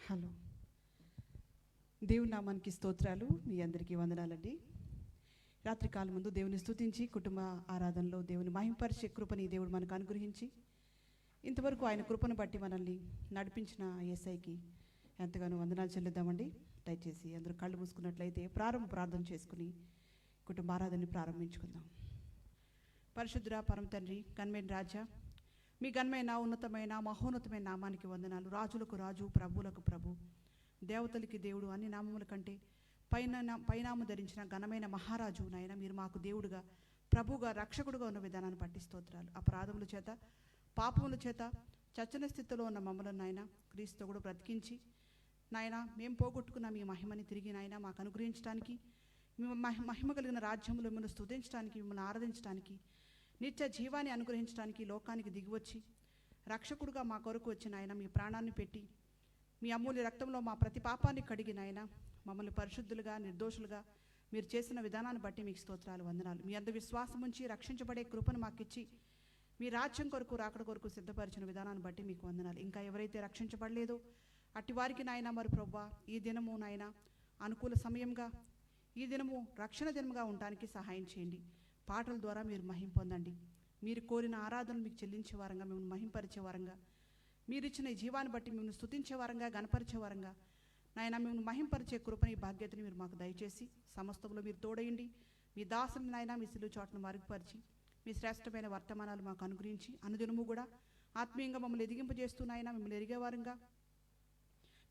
Hello, దేవుని నామానికి స్తోత్రాలు. మీ అందరికీ వందనాలండి. రాత్రికాలం ముందు దేవుని స్తుతించి కుటుంబ ఆరాధనలో దేవుని మహింపరిచే కృపని దేవుడు మనకు అనుగ్రహించి ఇంతవరకు ఆయన కృపను బట్టి మనల్ని నడిపించిన యేసయ్యకి ఎంతగానో వందనాలు చెల్లిద్దామండి. దయచేసి అందరూ కళ్ళు మూసుకున్నట్లయితే ప్రార్థన చేసుకుని కుటుంబ ఆరాధనని ప్రారంభించుకుందాం. పరిశుద్ధుడా పరమ తండ్రి, ఘనమైన రాజా, మీ ఘనమైన ఉన్నతమైన మహోన్నతమైన నామానికి వందనాలు. రాజులకు రాజు, ప్రభువులకు ప్రభు, దేవతలకి దేవుడు, అన్ని నామముల కంటే పైనామం ధరించిన ఘనమైన మహారాజు నాయన, మీరు మాకు దేవుడుగా, ప్రభువుగా, రక్షకుడుగా ఉన్న విధానాన్ని బట్టి స్తోత్రాలు. అపరాధముల చేత, పాపముల చేత చచ్చన స్థితిలో ఉన్న మమ్మల్ని నాయన క్రీస్తు కూడా బ్రతికించి నాయన మేము పోగొట్టుకున్న మీ మహిమని తిరిగి నాయన మాకు అనుగ్రహించడానికి, మహిమ కలిగిన రాజ్యంలో మిమ్మల్ని స్తుతించడానికి, మిమ్మల్ని ఆరాధించడానికి, నిత్య జీవాన్ని అనుగ్రహించడానికి లోకానికి దిగివచ్చి రక్షకుడుగా మా కొరకు వచ్చిన ఆయన మీ ప్రాణాన్ని పెట్టి మీ అమూల్య రక్తంలో మా ప్రతి పాపాన్ని కడిగిన ఆయన మమ్మల్ని పరిశుద్ధులుగా, నిర్దోషులుగా మీరు చేసిన విధానాన్ని బట్టి మీకు స్తోత్రాలు, వందనాలు. మీ అందు విశ్వాసం ఉంచి రక్షించబడే కృపను మాకిచ్చి మీ రాజ్యం కొరకు, రాకడ కొరకు సిద్ధపరిచిన విధానాన్ని బట్టి మీకు వందనాలు. ఇంకా ఎవరైతే రక్షించబడలేదో అట్టి వారికి నాయన మరి ప్రభువా, ఈ దినము నాయన అనుకూల సమయంగా, ఈ దినము రక్షణ దినముగా ఉండడానికి సహాయం చేయండి. పాటల ద్వారా మీరు మహిం పొందండి. మీరు కోరిన ఆరాధనలు మీకు చెల్లించే వారంగా, మిమ్మల్ని మహింపరిచే వారంగా, మీరు ఇచ్చిన ఈ జీవాన్ని బట్టి మిమ్మల్ని స్తుతించే వారంగా, గణపరిచే వారంగా నాయన మిమ్మల్ని మహింపరిచే కృపని, భాగ్యతని మీరు మాకు దయచేసి సమస్తంలో మీరు తోడయండి. మీ దాసుని నాయన మీ సిలువ చోట్ను మరుగుపరిచి మీ శ్రేష్టమైన వర్తమానాలు మాకు అనుగ్రహించి అనుదినము కూడా ఆత్మీయంగా మమ్మల్ని ఎదిగింపజేస్తున్నాయన మిమ్మల్ని ఎరిగేవారంగా,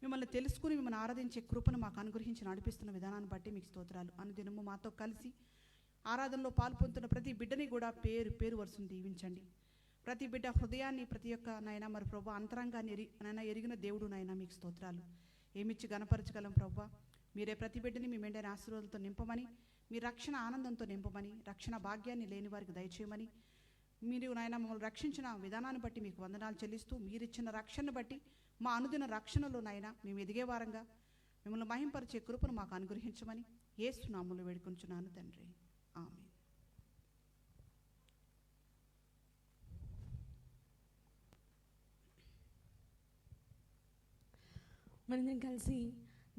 మిమ్మల్ని తెలుసుకుని మిమ్మల్ని ఆరాధించే కృపను మాకు అనుగ్రహించి నడిపిస్తున్న విధానాన్ని బట్టి మీకు స్తోత్రాలు. అనుదినము మాతో కలిసి ఆరాధనలో పాల్పొందుతున్న ప్రతి బిడ్డని కూడా పేరు పేరు వరుసను దీవించండి. ప్రతి బిడ్డ హృదయాన్ని, ప్రతి ఒక్క నాయన మరి ప్రభు అంతరంగాన్ని నైనా ఎరిగిన దేవుడు నాయన మీకు స్తోత్రాలు. ఏమిచ్చి గణపరచగలం ప్రభు. మీరే ప్రతి బిడ్డని మీ మెండైన ఆశీర్వాదాలతో నింపమని, మీ రక్షణ ఆనందంతో నింపమని, రక్షణ భాగ్యాన్ని లేని వారికి దయచేయమని, మీరు నాయన మమ్మల్ని రక్షించిన విధానాన్ని బట్టి మీకు వందనాలు చెల్లిస్తూ, మీరిచ్చిన రక్షణను బట్టి మా అనుదిన రక్షణలో నాయన మేము ఎదిగే వారంగా మిమ్మల్ని మహింపరిచే కృపను మాకు అనుగ్రహించమని యేసు నామములో వేడుకొంచున్నాను తండ్రి, ఆమేన్. మనందరం కలిసి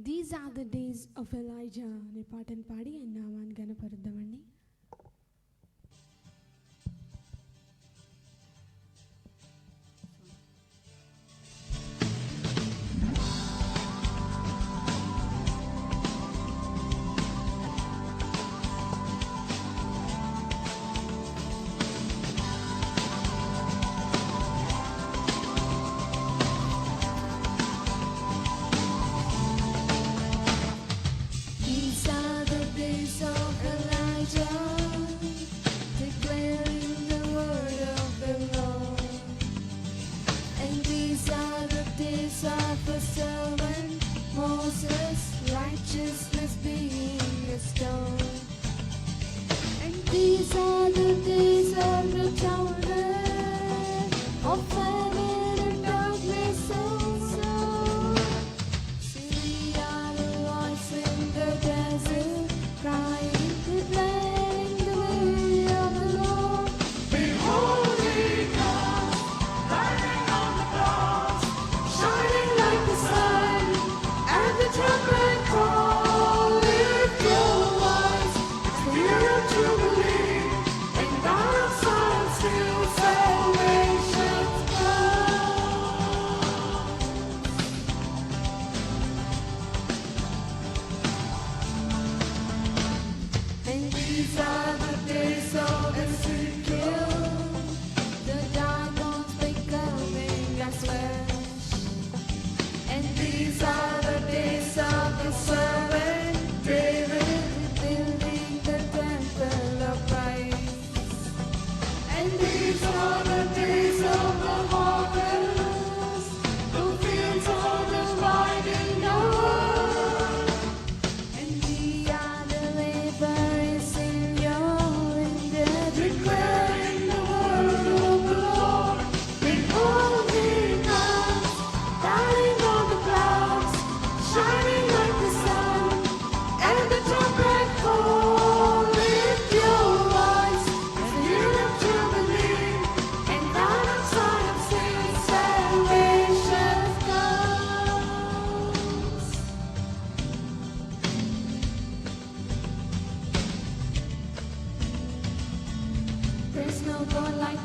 these are the days of Elijah అనే పాటను పాడి ఆయన నామాన్ని గణపరుద్దామండి. Righteousness being restored, and these are the days of retirement of famine and darkness also. See, we are the voice in the desert, crying, declaring the way of the Lord. Behold, He comes, riding on the clouds, shining like the sun, and the trumpet call. Lift your voice, it's the year of Jubilee, and God of Zion still salvation's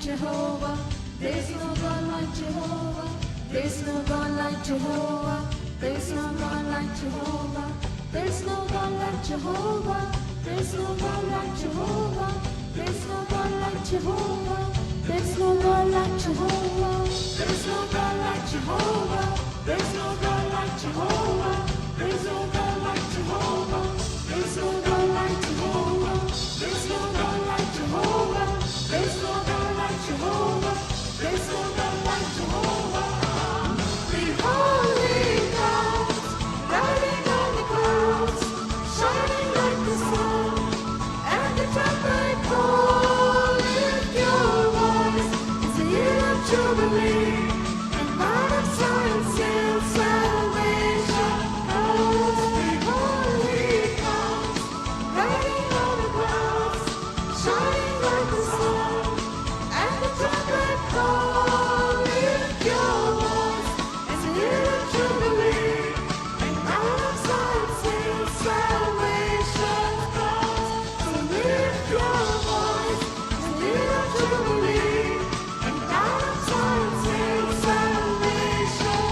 Jehovah. There's no God like Jehovah. There's no God like Jehovah. There's no God like Jehovah. There's no God like Jehovah. There's no God like Jehovah. There's no God like Jehovah. There's no God like Jehovah. There's no God like Jehovah. There's no God like Jehovah. There's no God like Jehovah. There's no God like Jehovah. There's no God like Jehovah. There's no God like Jehovah. There's no God like Jehovah. The holy God, riding on the clouds, shining like the sun, and the trumpet call, lift your voice. It's the year of Jubilee, and Mount of Zion sings salvation comes. The holy God, riding on the clouds, shining like the sun, and the trumpet call, lift your voice. It's the year of Jubilee, and Mount of Zion sings salvation comes. So lift your voice. It's the year of Jubilee, and Mount of Zion sings salvation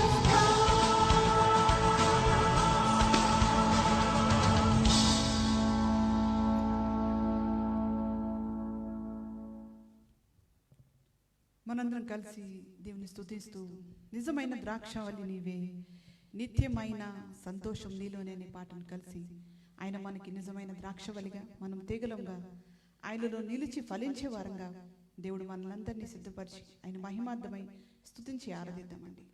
మనందరం కలిసి దేవుని స్తుతిస్తూ నిజమైన ద్రాక్షావళి నీవే, నిత్యమైన సంతోషం నీలోనే అనే పాటను కలిసి ఆయన మనకి నిజమైన ద్రాక్షవల్లిగా, మనం తీగలంగా ఆయనలో నిలిచి ఫలించే వారంగా దేవుడు మనలందరినీ సిద్ధపరిచి ఆయన మహిమార్థమై స్తుతించి ఆరాధిద్దామండి.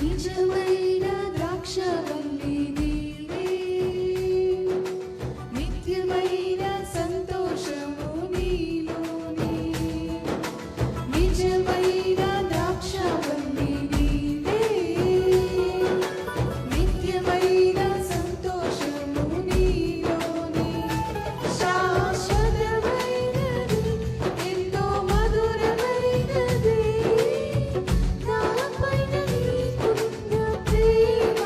నిజమైన ద్రాక్షవల్లి నీవే, నిత్యమైన సంతోషము నీలోనే. నిజమైన ద్రాక్షవల్లి నీవే, నిత్యమైన సంతోషము నీలోనే. శాశ్వతమైనది, ఎంతో మధురమైనది, నాపైన నీకున్న ప్రేమ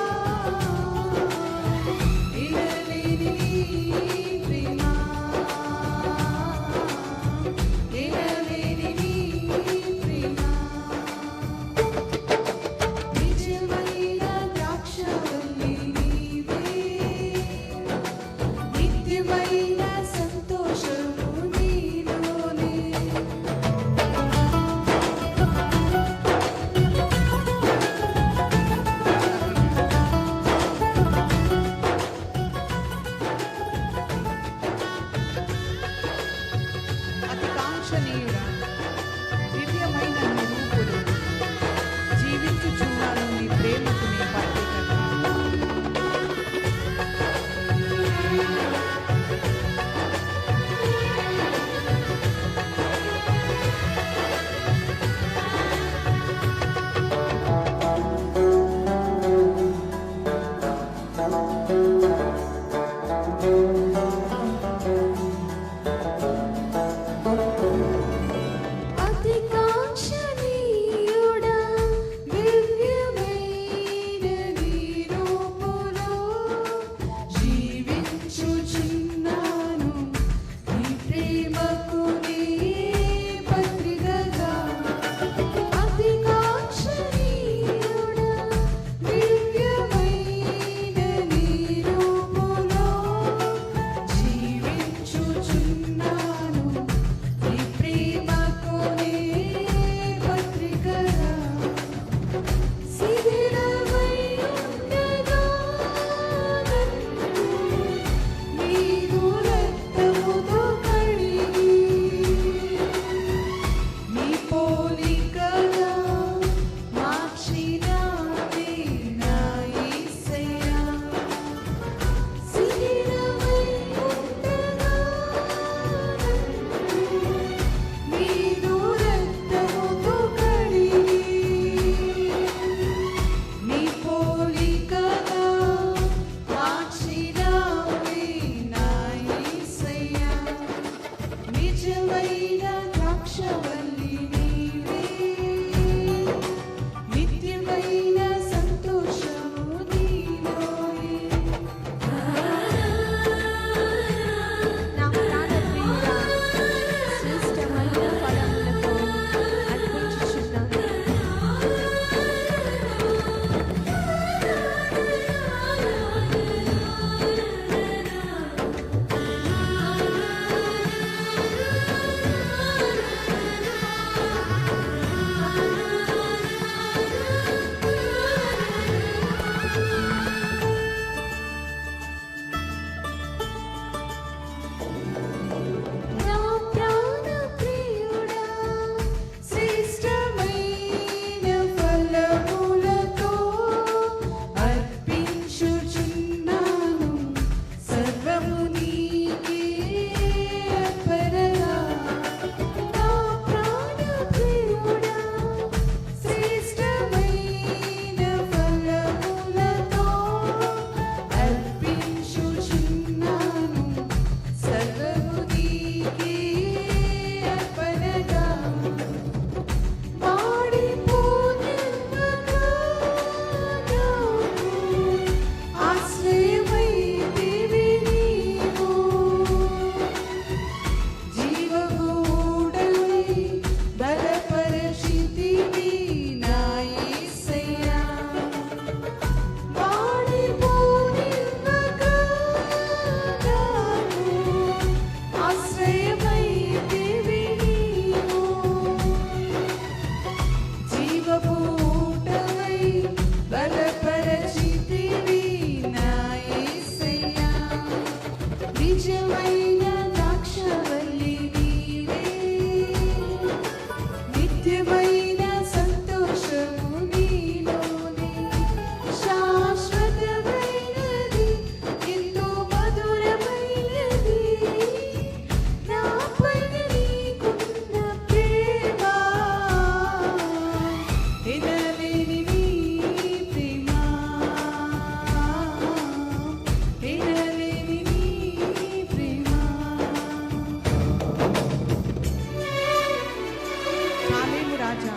రాజా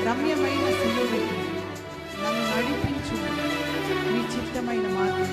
రమ్యమైన సిలువకి నన్ను నడిపించు నీ చిత్తమైన మార్గం.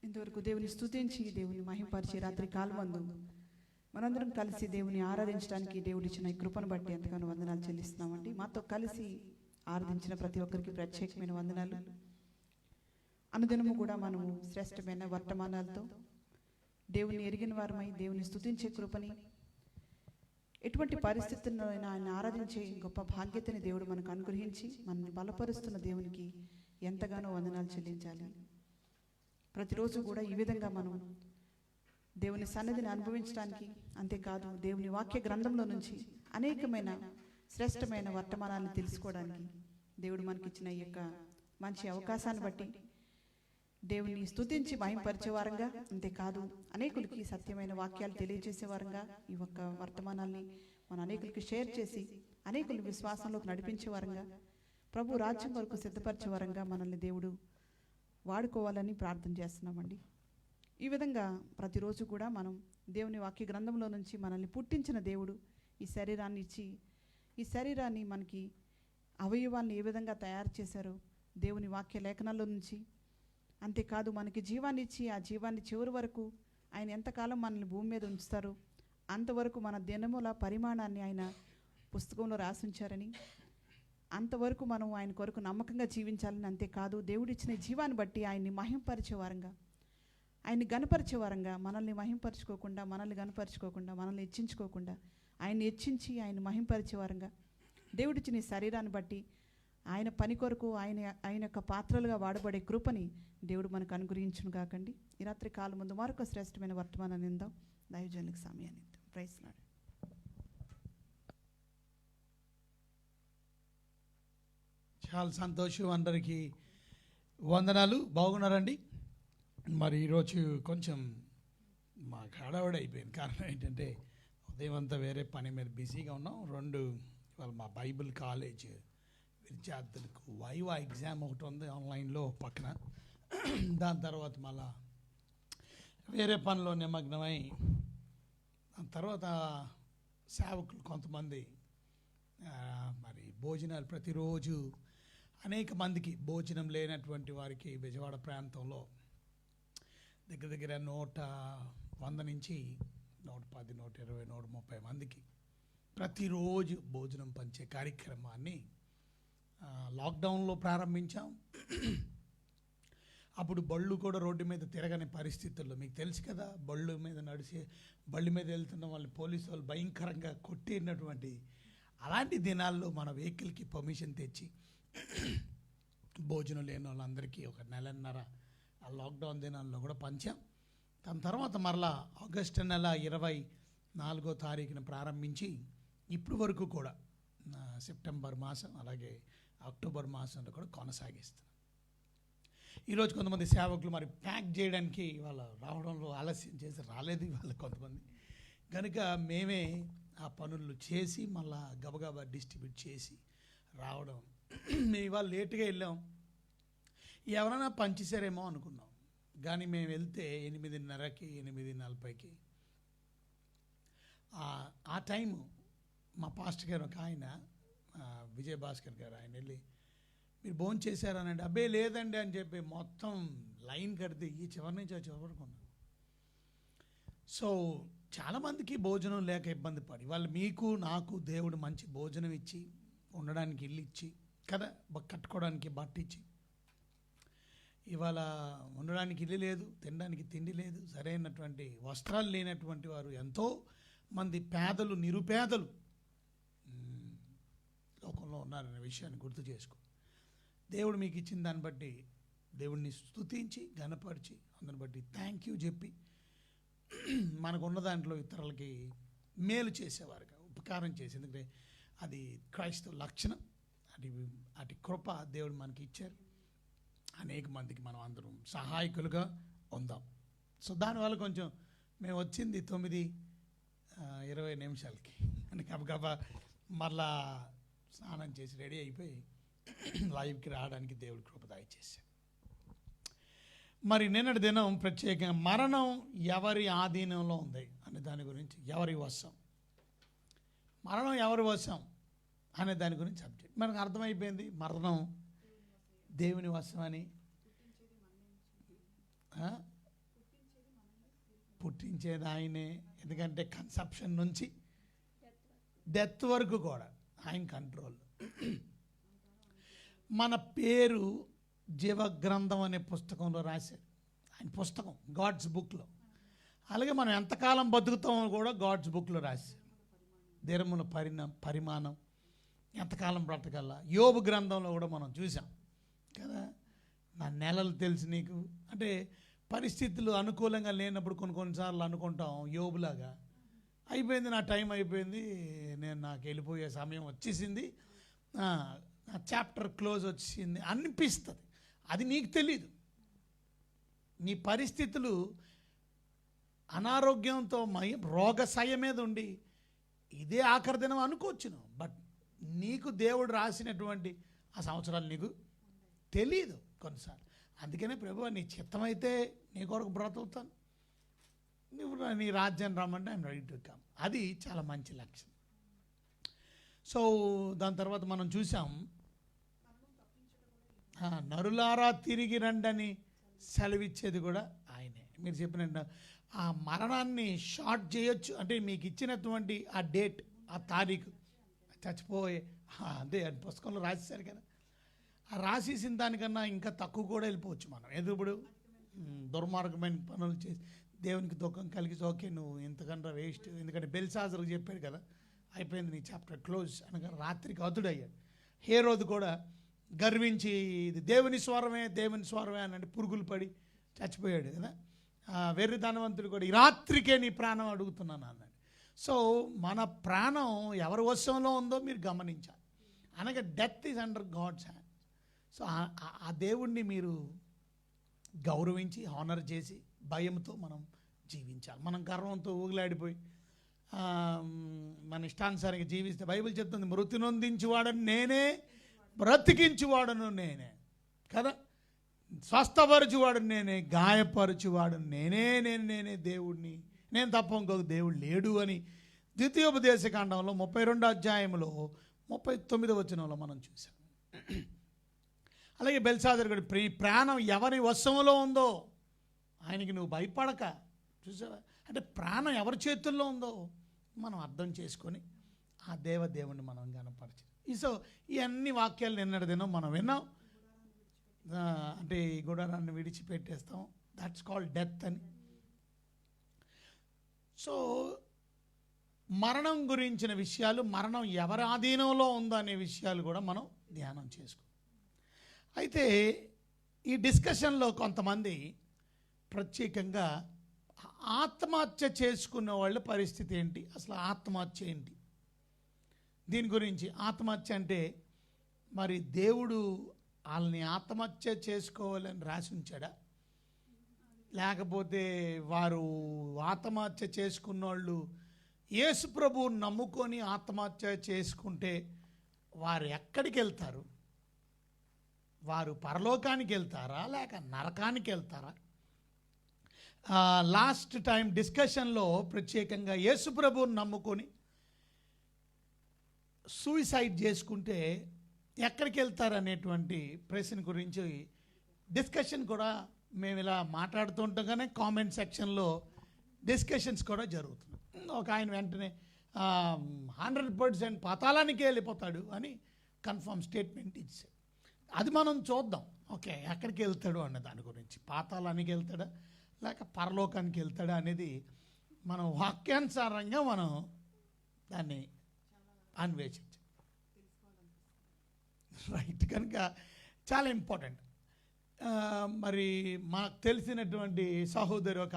ఇంతవరకు దేవుని స్తుతించి దేవుని మహింపరిచి రాత్రి కాలమందు మనందరం కలిసి దేవుని ఆరాధించడానికి దేవుడిచ్చిన ఈ కృపను బట్టి ఎంతగానో వందనాలు చెల్లిస్తున్నామండి. మాతో కలిసి ఆరాధించిన ప్రతి ఒక్కరికి ప్రత్యేకమైన వందనాలు. అనుదినము కూడా మనము శ్రేష్టమైన వర్తమానాలతో దేవుని ఎరిగిన వారమై దేవుని స్తుతించే కృపని, ఎటువంటి పరిస్థితుల్లో అయినా ఆయన ఆరాధించే గొప్ప భాగ్యతని దేవుడు మనకు అనుగ్రహించి మనల్ని బలపరుస్తున్న దేవునికి ఎంతగానో వందనాలు చెల్లించాలి. ప్రతిరోజు కూడా ఈ విధంగా మనం దేవుని సన్నిధిని అనుభవించడానికి, అంతేకాదు దేవుని వాక్య గ్రంథంలో నుంచి అనేకమైన శ్రేష్టమైన వర్తమానాన్ని తెలుసుకోవడానికి దేవుడు మనకిచ్చిన ఈ యొక్క మంచి అవకాశాన్ని బట్టి దేవుని స్తుతించి మహింపరిచే వారంగా, అంతేకాదు అనేకులకి సత్యమైన వాక్యాలు తెలియజేసే వారంగా ఈ యొక్క వర్తమానాల్ని మన అనేకులకి షేర్ చేసి అనేకులు విశ్వాసంలోకి నడిపించే వారంగా, ప్రభు రాజ్యం వరకు సిద్ధపరిచే వారంగా మనల్ని దేవుడు వాడుకోవాలని ప్రార్థన చేస్తున్నామండి. ఈ విధంగా ప్రతిరోజు కూడా మనం దేవుని వాక్య గ్రంథంలో నుంచి మనల్ని పుట్టించిన దేవుడు ఈ శరీరాన్ని ఇచ్చి, ఈ శరీరాన్ని మనకి అవయవాన్ని ఏ విధంగా తయారు చేశారో దేవుని వాక్య లేఖనాల్లో నుంచి, అంతేకాదు మనకి జీవాన్ని ఇచ్చి ఆ జీవాన్ని చివరి వరకు ఆయన ఎంతకాలం మనల్ని భూమి మీద ఉంచుతారో అంతవరకు మన దినముల పరిమాణాన్ని ఆయన పుస్తకంలో రాసించారని, అంతవరకు మనం ఆయన కొరకు నమ్మకంగా జీవించాలని, అంతేకాదు దేవుడిచ్చిన జీవాన్ని బట్టి ఆయన్ని మహింపరిచే వారంగా, ఆయన్ని గణపరిచే వారంగా, మనల్ని మహింపరచుకోకుండా, మనల్ని గణపరచుకోకుండా, మనల్ని హెచ్చించుకోకుండా ఆయన్ని హెచ్చించి ఆయన్ని మహింపరిచే వారంగా దేవుడిచ్చిన ఈ శరీరాన్ని బట్టి ఆయన పని కొరకు ఆయన యొక్క పాత్రలుగా వాడబడే కృపని దేవుడు మనకు అనుగ్రహించును కాకండి. ఈ రాత్రి కాలం ముందు మరొక శ్రేష్టమైన వర్తమానాన్ని ఇందాం. దైవజనులకు సమయాన్ని ఇద్దాం. Praise Lord. చాలా సంతోషం. అందరికీ వందనాలు. బాగున్నారండి? మరి ఈరోజు కొంచెం మాకు హడావిడి అయిపోయింది. కారణం ఏంటంటే ఉదయం అంతా వేరే పని మీద బిజీగా ఉన్నాం. ఇవాళ మా బైబిల్ కాలేజ్ విద్యార్థులకు వైవా ఎగ్జామ్ ఒకటి ఉంది ఆన్లైన్లో పక్కన. దాని తర్వాత మళ్ళా వేరే పనిలో నిమగ్నమై దాని తర్వాత సేవకులు కొంతమంది మరి భోజనాలు ప్రతిరోజు అనేక మందికి భోజనం లేనటువంటి వారికి విజయవాడ ప్రాంతంలో దగ్గర 100 నుంచి 110, 120, 130 మందికి ప్రతిరోజు భోజనం పంచే కార్యక్రమాన్ని లాక్డౌన్లో ప్రారంభించాం. అప్పుడు బళ్ళు కూడా రోడ్డు మీద తిరగని పరిస్థితుల్లో, మీకు తెలుసు కదా, బళ్ళు మీద వెళ్తున్న వాళ్ళని పోలీసు వాళ్ళు భయంకరంగా కొట్టినటువంటి అలాంటి దినాల్లో మన వెహికల్కి పర్మిషన్ తెచ్చి భోజనం లేని వాళ్ళందరికీ ఒక 1.5 నెలల ఆ లాక్డౌన్ దినాల్లో కూడా పంచాం. దాని తర్వాత మరలా ఆగస్టు నెల 24వ తారీఖున ప్రారంభించి ఇప్పటి వరకు కూడా సెప్టెంబర్ మాసం అలాగే అక్టోబర్ మాసంలో కూడా కొనసాగిస్తున్నాం. ఈరోజు కొంతమంది సేవకులు మరి ప్యాక్ చేయడానికి వాళ్ళ రావడంలో ఆలస్యం చేసి రాలేదు ఇవాళ కొంతమంది. కనుక మేమే ఆ పనులు చేసి మళ్ళా గబగబా డిస్ట్రిబ్యూట్ చేసి రావడం. మేము ఇవాళ లేటుగా వెళ్ళాం. ఎవరైనా పంచేసారేమో అనుకున్నాం. కానీ మేము వెళ్తే 8:30కి 8:40కి ఆ టైము మా పాస్టర్ గారు ఒక ఆయన విజయభాస్కర్ గారు, ఆయన వెళ్ళి మీరు భోజనం చేశారనండి. అబ్బే లేదండి అని చెప్పి మొత్తం లైన్ కడితే ఈ చివరి నుంచి ఆ చివరి వరకు ఉన్నాం. సో చాలామందికి భోజనం లేక ఇబ్బంది పడి వాళ్ళు మీకు నాకు దేవుడు మంచి భోజనం ఇచ్చి ఉండడానికి ఇల్లు ఇచ్చి కదా, కట్టుకోవడానికి బట్ట ఇచ్చి, ఇవాళ ఉండడానికి ఇల్లు లేదు, తినడానికి తిండి లేదు, సరైనటువంటి వస్త్రాలు లేనటువంటి వారు ఎంతో మంది పేదలు నిరుపేదలు లోకంలో ఉన్నారనే విషయాన్ని గుర్తు చేసుకో. దేవుడు మీకు ఇచ్చిన దాన్ని బట్టి దేవుడిని స్తుతించి ఘనపరిచి అందరిని బట్టి థ్యాంక్ యూ చెప్పి మనకున్న దాంట్లో ఇతరులకి మేలు చేసేవారుగా ఉపకారం చేసి, ఎందుకంటే అది క్రైస్తవ లక్షణం. అటు కృప దేవుడు మనకి ఇచ్చారు. అనేక మందికి మనం అందరం సహాయకులుగా ఉందాం. సో దానివల్ల కొంచెం మేము వచ్చింది 9:20 అని గబగబా మళ్ళా స్నానం చేసి రెడీ అయిపోయి లైవ్కి రావడానికి దేవుడు కృప దయచేశాడు. మరి నిన్నటి దినం ప్రత్యేకంగా మరణం ఎవరి ఆధీనంలో ఉంది అనే దాని గురించి, ఎవరి వశం, మరణం ఎవరి వశం అనే దాని గురించి సబ్జెక్ట్ మనకు అర్థమైపోయింది. మరణం దేవుని వశం అని, పుట్టించేది ఆయనే. ఎందుకంటే కన్సెప్షన్ నుంచి డెత్ వరకు కూడా ఆయన కంట్రోల్. మన పేరు జీవగ్రంథం అనే పుస్తకంలో రాశారు. ఆయన పుస్తకం గాడ్స్ బుక్లో. అలాగే మనం ఎంతకాలం బతుకుతామో కూడా గాడ్స్ బుక్లో రాశారు. దినముల పరిమాణం ఎంతకాలం బ్రతకల్లా యోబు గ్రంథంలో కూడా మనం చూసాం కదా. నా నెలలు తెలుసు నీకు అంటే పరిస్థితులు అనుకూలంగా లేనప్పుడు కొన్నిసార్లు అనుకుంటాం యోబులాగా, అయిపోయింది నా టైం అయిపోయింది, నాకు వెళ్ళిపోయే సమయం వచ్చేసింది, నా చాప్టర్ క్లోజ్ వచ్చింది అనిపిస్తుంది. అది నీకు తెలీదు. నీ పరిస్థితులు అనారోగ్యంతో రోగశయ మీద ఉండి ఇదే ఆఖరి దినం అనుకోవచ్చును. బట్ నీకు దేవుడు రాసినటువంటి ఆ సంవత్సరాలు నీకు తెలీదు కొన్నిసార్లు. అందుకనే ప్రభువా నీ చిత్తమైతే నీ కొరకు బ్రతుకుతాను, నువ్వు నీ రాజ్యాన్ని రమ్మంటే ఐఎమ్ రెడీ టు కమ్. అది చాలా మంచి లక్ష్యం. సో దాని తర్వాత మనం చూసాం నరులారా తిరిగి రండని సెలవిచ్చేది కూడా ఆయనే. మీరు చెప్పినట్టు ఆ మరణాన్ని షార్ట్ చేయొచ్చు అంటే మీకు ఇచ్చినటువంటి ఆ డేట్, ఆ తారీఖు, చచ్చిపోయే అదే పుస్తకంలో రాసేశారు కదా, ఆ రాసేసిన దానికన్నా ఇంకా తక్కువ కూడా వెళ్ళిపోవచ్చు మనం. ఎదురుప్పుడు దుర్మార్గమైన పనులు చేసి దేవునికి దుఃఖం కలిగి ఓకే నువ్వు ఇంతకన్నా వేస్ట్. ఎందుకంటే బెల్షాజర్కి చెప్పాడు కదా, అయిపోయింది నీ చాప్టర్ క్లోజ్ అనగా రాత్రికి హతుడయ్యాడు. హేరోదు కూడా గర్వించి ఇది దేవుని స్వరమే అని అంటే పురుగులు పడి చచ్చిపోయాడు కదా. వెర్రి ధనవంతుడు కూడా ఈ రాత్రికే నీ ప్రాణం అడుగుతున్నాను అన్నాడు. సో మన ప్రాణం ఎవరి వశంలో ఉందో మీరు గమనించాలి. అనగా death is under God's hand. So ఆ దేవుణ్ణి మీరు గౌరవించి హానర్ చేసి భయంతో మనం జీవించాలి. మనం గర్వంతో ఊగిలాడిపోయి మన ఇష్టానుసారంగా జీవిస్తే బైబిల్ చెప్తుంది మృతి నొందించువాడను నేనే, బ్రతికించువాడను నేనే కదా, స్వస్థపరచువాడను నేనే, గాయపరచువాడను నేనే దేవుడిని, నేను తప్ప ఇంకొక దేవుడు లేడు అని ద్వితీయోపదేశకాండంలో 32వ అధ్యాయంలో 39వ వచనంలో మనం చూసాం. అలాగే బెల్షాజర్ కూడా ప్రాణం ఎవరి వశంలో ఉందో ఆయనకి నువ్వు భయపడక, చూసావా, అంటే ప్రాణం ఎవరి చేతుల్లో ఉందో మనం అర్థం చేసుకొని ఆ దేవుణ్ణి మనం కనపరచాలి. సో ఈ అన్ని వాక్యాలు నిన్నటి దినం మనం విన్నాం. అంటే ఈ గుడారాన్ని విడిచిపెట్టేస్తాం, దట్స్ కాల్డ్ డెత్ అని. సో మరణం గురించిన విషయాలు, మరణం ఎవరి ఆధీనంలో ఉందో అనే విషయాలు కూడా మనం ధ్యానం చేసుకో. అయితే ఈ డిస్కషన్లో కొంతమంది ప్రత్యేకంగా ఆత్మహత్య చేసుకున్న వాళ్ళ పరిస్థితి ఏంటి, అసలు ఆత్మహత్య ఏంటి, దీని గురించి. ఆత్మహత్య అంటే మరి దేవుడు వాళ్ళని ఆత్మహత్య చేసుకోవాలని రాసి ఉంచాడా, లేకపోతే వారు ఆత్మహత్య చేసుకున్న వాళ్ళు యేసు ప్రభువుని నమ్ముకొని ఆత్మహత్య చేసుకుంటే వారు ఎక్కడికి వెళ్తారు, వారు పరలోకానికి వెళ్తారా లేక నరకానికి వెళ్తారా? లాస్ట్ టైం డిస్కషన్లో ప్రత్యేకంగా యేసు ప్రభువుని నమ్ముకొని సూసైడ్ చేసుకుంటే ఎక్కడికి వెళ్తారు అనేటువంటి ప్రశ్న గురించి డిస్కషన్ కూడా మేము ఇలా మాట్లాడుతూ ఉంటాగానే కామెంట్ సెక్షన్లో డిస్కషన్స్ కూడా జరుగుతుంది. ఒక ఆయన వెంటనే 100% పాతాళానికే వెళ్ళిపోతాడు అని కన్ఫర్మ్ స్టేట్మెంట్ ఇచ్చాడు. అది మనం చూద్దాం. ఓకే, ఎక్కడికి వెళ్తాడు అనే దాని గురించి, పాతాళానికి వెళ్తాడా లేక పరలోకానికి వెళ్తాడా అనేది మనం వాక్యానుసారంగా మనం దాన్ని అన్వేషించాలి. రైట్, కనుక చాలా ఇంపార్టెంట్. మరి మనకు తెలిసినటువంటి సహోదరి ఒక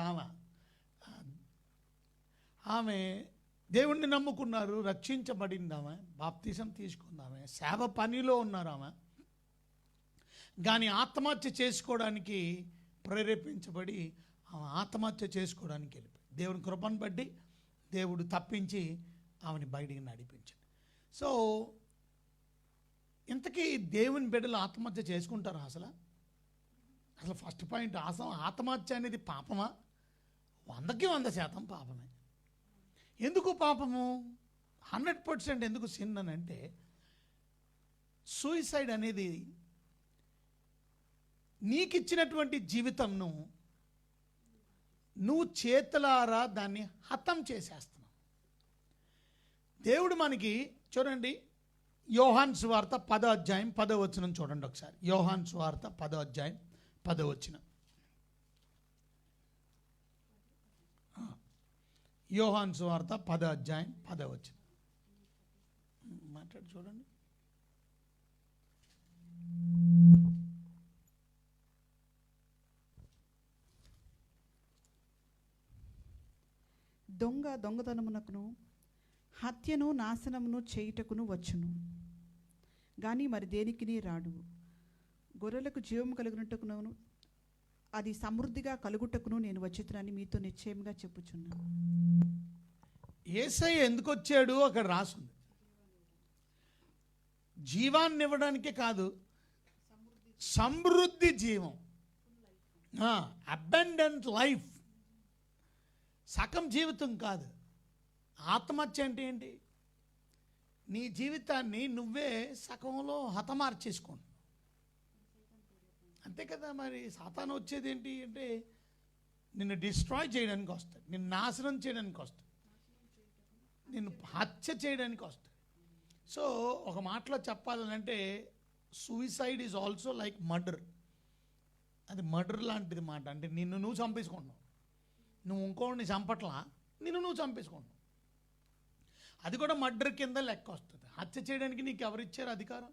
ఆమె దేవుణ్ణి నమ్ముకున్నారు, రక్షించబడిందామె, బాప్తిజం తీసుకుందామె, సేవ పనిలో ఉన్నారు ఆమె. కానీ ఆత్మహత్య చేసుకోవడానికి ప్రేరేపించబడి ఆమె ఆత్మహత్య చేసుకోవడానికి వెళ్ళిపోయి దేవుని కృపను బట్టి దేవుడు తప్పించి ఆమెని బయటికి నడిపించాడు. సో ఇంతకీ దేవుని బిడ్డలు ఆత్మహత్య చేసుకుంటారా? అసలు ఫస్ట్ పాయింట్, ఆత్మహత్య అనేది పాపమా? 100కి 100% పాపమే. ఎందుకు పాపము? 100% ఎందుకు సిన్ అని అంటే, సూసైడ్ అనేది నీకిచ్చినటువంటి జీవితంను నువ్వు చేతులారా దాన్ని హతం చేసేస్తున్నావు. దేవుడు మనకి చూడండి, యోహాను సువార్త 10వ అధ్యాయం 10వ వచనం చూడండి ఒకసారి. యోహాను సువార్త 10వ అధ్యాయం 10వ వచనం. యోహాను సువార్త 10వ అధ్యాయం 10వ వచనం మాట్లాడి చూడండి. దొంగతనమునకును హత్యను నాశనమును చేయుటకును వచ్చును, కానీ మరి దేనికిని రాడు. గొర్రెలకు జీవము కలుగునట్టుకును అది సమృద్ధిగా కలుగుటకును నేను వచ్చుతున్నానని మీతో నిశ్చయంగా చెప్పుచున్నాను. యేసయ్య ఎందుకు వచ్చాడు అక్కడ రాసుంది. జీవాన్ని ఇవ్వడానికే కాదు, సమృద్ధి జీవం, అబండెంట్ లైఫ్. సగం జీవితం కాదు. ఆత్మహత్య అంటే ఏంటి? నీ జీవితాన్ని నువ్వే సగంలో హతమార్చేసుకోండి, అంతే కదా. మరి సాతాను వచ్చేది ఏంటి అంటే నిన్ను డిస్ట్రాయ్ చేయడానికి వస్తాడు, నిన్ను నాశనం చేయడానికి వస్తాడు, నిన్ను హత్య చేయడానికి వస్తాడు. సో ఒక మాటలో చెప్పాలంటే suicide is also like murder. అది మర్డర్ లాంటిది మాట. అంటే నిన్ను నువ్వు చంపేసుకుంటున్నావు, నువ్వు ఇంకోడిని చంపట్లా, నిన్ను నువ్వు చంపేసుకుంటున్నావు. అది కూడా మర్డర్ కింద లెక్క వస్తుంది. హత్య చేయడానికి నీకు ఎవరిచ్చారు అధికారం?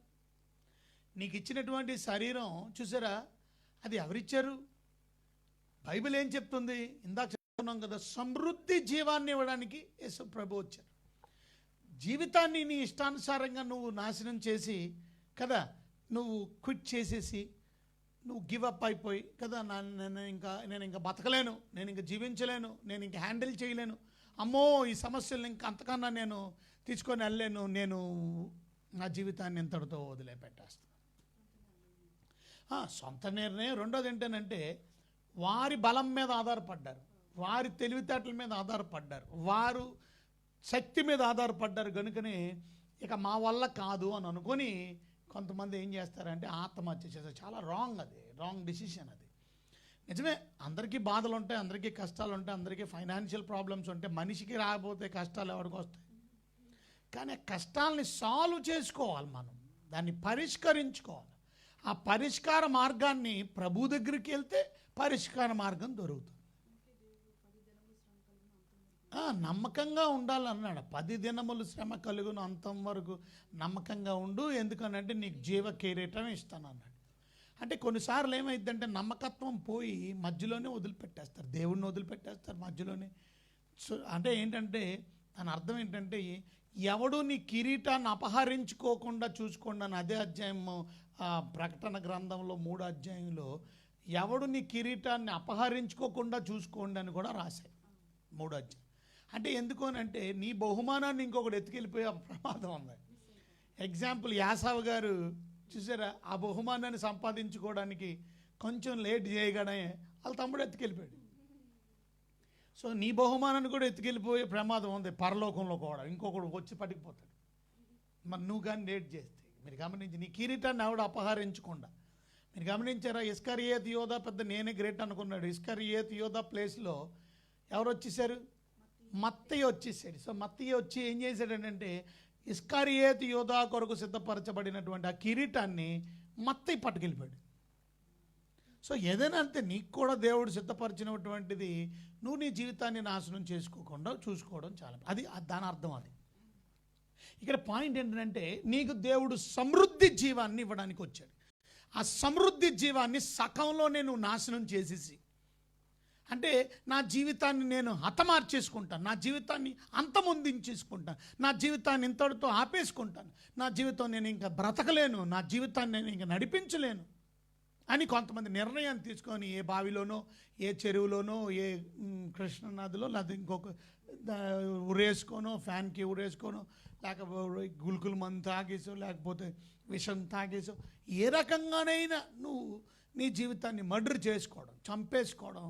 నీకు ఇచ్చినటువంటి శరీరం చూసారా, అది ఎవరిచ్చారు? బైబిల్ ఏం చెప్తుంది? ఇందాక చెప్తున్నాం కదా, సమృద్ధి జీవాన్ని ఇవ్వడానికి యేసు ప్రభు వచ్చారు. జీవితాన్ని నీ ఇష్టానుసారంగా నువ్వు నాశనం చేసి కదా, నువ్వు క్విట్ చేసేసి నువ్వు గివ్ అప్ అయిపోయి కదా, నేను ఇంకా బతకలేను, నేను ఇంకా జీవించలేను, నేను ఇంకా హ్యాండిల్ చేయలేను, అమ్మో ఈ సమస్యలు ఇంకా అంతకన్నా నేను తీసుకొని వెళ్ళలేను, నేను నా జీవితాన్ని ఇంతటితో వదిలిపెట్టేస్తాను. సొంత నిర్ణయం. రెండోది ఏంటంటే వారి బలం మీద ఆధారపడ్డారు, వారి తెలివితేటల మీద ఆధారపడ్డారు, వారు శక్తి మీద ఆధారపడ్డారు. కనుకనే ఇక మా వల్ల కాదు అని అనుకొని కొంతమంది ఏం చేస్తారంటే ఆత్మహత్య చేస్తారు. చాలా రాంగ్, అది రాంగ్ డిసిషన్. అది నిజమే, అందరికీ బాధలు ఉంటాయి, అందరికీ కష్టాలు ఉంటాయి, అందరికీ ఫైనాన్షియల్ ప్రాబ్లమ్స్ ఉంటాయి. మనిషికి రాకపోతే కష్టాలు ఎవరికి వస్తాయి? కానీ కష్టాలని సాల్వ్ చేసుకోవాలి, మనం దాన్ని పరిష్కరించుకోవాలి. ఆ పరిష్కార మార్గాన్ని ప్రభు దగ్గరికి వెళ్తే పరిష్కార మార్గం దొరుకుతుంది. నమ్మకంగా ఉండాలన్నాడు. 10 దినములు శ్రమ కలుగును, అంతం వరకు నమ్మకంగా ఉండు, ఎందుకనంటే నీకు జీవ కిరీటం ఇస్తాను అన్నాడు. అంటే కొన్నిసార్లు ఏమైందంటే నమ్మకత్వం పోయి మధ్యలోనే వదిలిపెట్టేస్తారు, దేవుడిని వదిలిపెట్టేస్తారు మధ్యలోనే. సో అంటే ఏంటంటే దాని అర్థం ఏంటంటే, ఎవడు నీ కిరీటాన్ని అపహరించుకోకుండా చూసుకోండి అని అదే అధ్యాయం ప్రకటన గ్రంథంలో 3వ అధ్యాయంలో ఎవడు నీ కిరీటాన్ని అపహరించుకోకుండా చూసుకోండి అని కూడా రాశాయి 3వ అధ్యాయం. అంటే ఎందుకు అని అంటే నీ బహుమానాన్ని ఇంకొకటి ఎత్తుకెళ్ళిపోయే ప్రమాదం ఉంది. ఎగ్జాంపుల్ యాసావు గారు చూసారా, ఆ బహుమానాన్ని సంపాదించుకోవడానికి కొంచెం లేట్ చేయగానే వాళ్ళ తమ్ముడు ఎత్తుకెళ్ళిపోయాడు. సో నీ బహుమానాన్ని కూడా ఎత్తుకెళ్ళిపోయే ప్రమాదం ఉంది పరలోకంలో కూడా, ఇంకొకడు వచ్చి పట్టుకుపోతాడు. మరి నువ్వు కానీ లేట్ చేస్తే. మీరు గమనించి నీ కిరీటాన్ని ఎవడు అపహరించకుండా. మీరు గమనించారా, ఇస్కరియోతు యోధా పెద్ద నేనే గ్రేట్ అనుకున్నాడు. ఇస్కరియోతు యోధా ప్లేస్లో ఎవరు వచ్చేసారు? మత్తయి వచ్చేసాడు. సో మత్తయి వచ్చి ఏం చేశాడంటే ఇస్కరియోతు యోధా కొరకు సిద్ధపరచబడినటువంటి ఆ కిరీటాన్ని మత్తయి పట్టుకెళ్ళిపోయాడు. సో ఏదైనా అంతే, నీకు కూడా దేవుడు సిద్ధపరిచినటువంటిది నువ్వు నీ జీవితాన్ని నాశనం చేసుకోకుండా చూసుకోవడం చాలా, అది దాని అర్థం. అది ఇక్కడ పాయింట్ ఏంటంటే నీకు దేవుడు సమృద్ధి జీవాన్ని ఇవ్వడానికి వచ్చాడు. ఆ సమృద్ధి జీవాన్ని సకంలోనే నువ్వు నాశనం చేసేసి, అంటే నా జీవితాన్ని నేను హతమార్చేసుకుంటాను, నా జీవితాన్ని అంతమొందించేసుకుంటాను, నా జీవితాన్ని ఇంతటితో ఆపేసుకుంటాను, నా జీవితం నేను ఇంకా బ్రతకలేను, నా జీవితాన్ని నేను ఇంకా నడిపించలేను అని కొంతమంది నిర్ణయం తీసుకొని ఏ బావిలోనో ఏ చెరువులోనో ఏ కృష్ణనదిలో లేదా ఇంకొక ఉరేసుకోనో ఫ్యాన్కి ఉరేసుకోనో లేకపోతే గుల్కులు మందు తాగేసో లేకపోతే విషం తాగేసో ఏ రకంగానైనా నువ్వు నీ జీవితాన్ని మర్డర్ చేసుకోవడం, చంపేసుకోవడం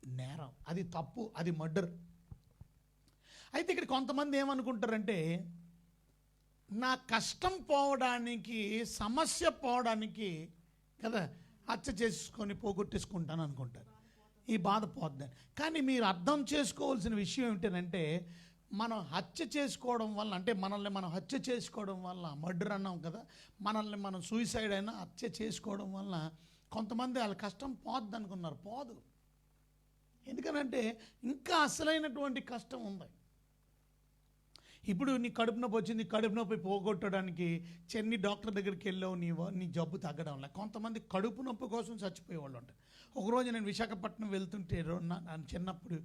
నేరం, అది తప్పు, అది మర్డర్. అయితే ఇక్కడ కొంతమంది ఏమనుకుంటారంటే నా కష్టం పోవడానికి, సమస్య పోవడానికి కదా హత్య చేసుకొని పోగొట్టేసుకుంటాను అనుకుంటారు, ఈ బాధ పోద్దని. కానీ మీరు అర్థం చేసుకోవాల్సిన విషయం ఏమిటంటే మనం హత్య చేసుకోవడం వల్ల, అంటే మనల్ని మనం హత్య చేసుకోవడం వల్ల, మర్డర్ అన్నాం కదా, మనల్ని మనం సూసైడ్ అయినా హత్య చేసుకోవడం వల్ల కొంతమంది వాళ్ళ కష్టం పోద్ది అనుకున్నారు. పోదు. ఎందుకనంటే ఇంకా అసలైనటువంటి కష్టం ఉంది. ఇప్పుడు నీ కడుపు నొప్పి వచ్చింది, కడుపు నొప్పి పోగొట్టడానికి చెన్ని డాక్టర్ దగ్గరికి వెళ్ళావు, నీ జబ్బు తగ్గడం లే. కొంతమంది కడుపు నొప్పి కోసం చచ్చిపోయేవాళ్ళు ఉంటారు. ఒకరోజు నేను విశాఖపట్నం వెళ్తుంటే చిన్నప్పుడు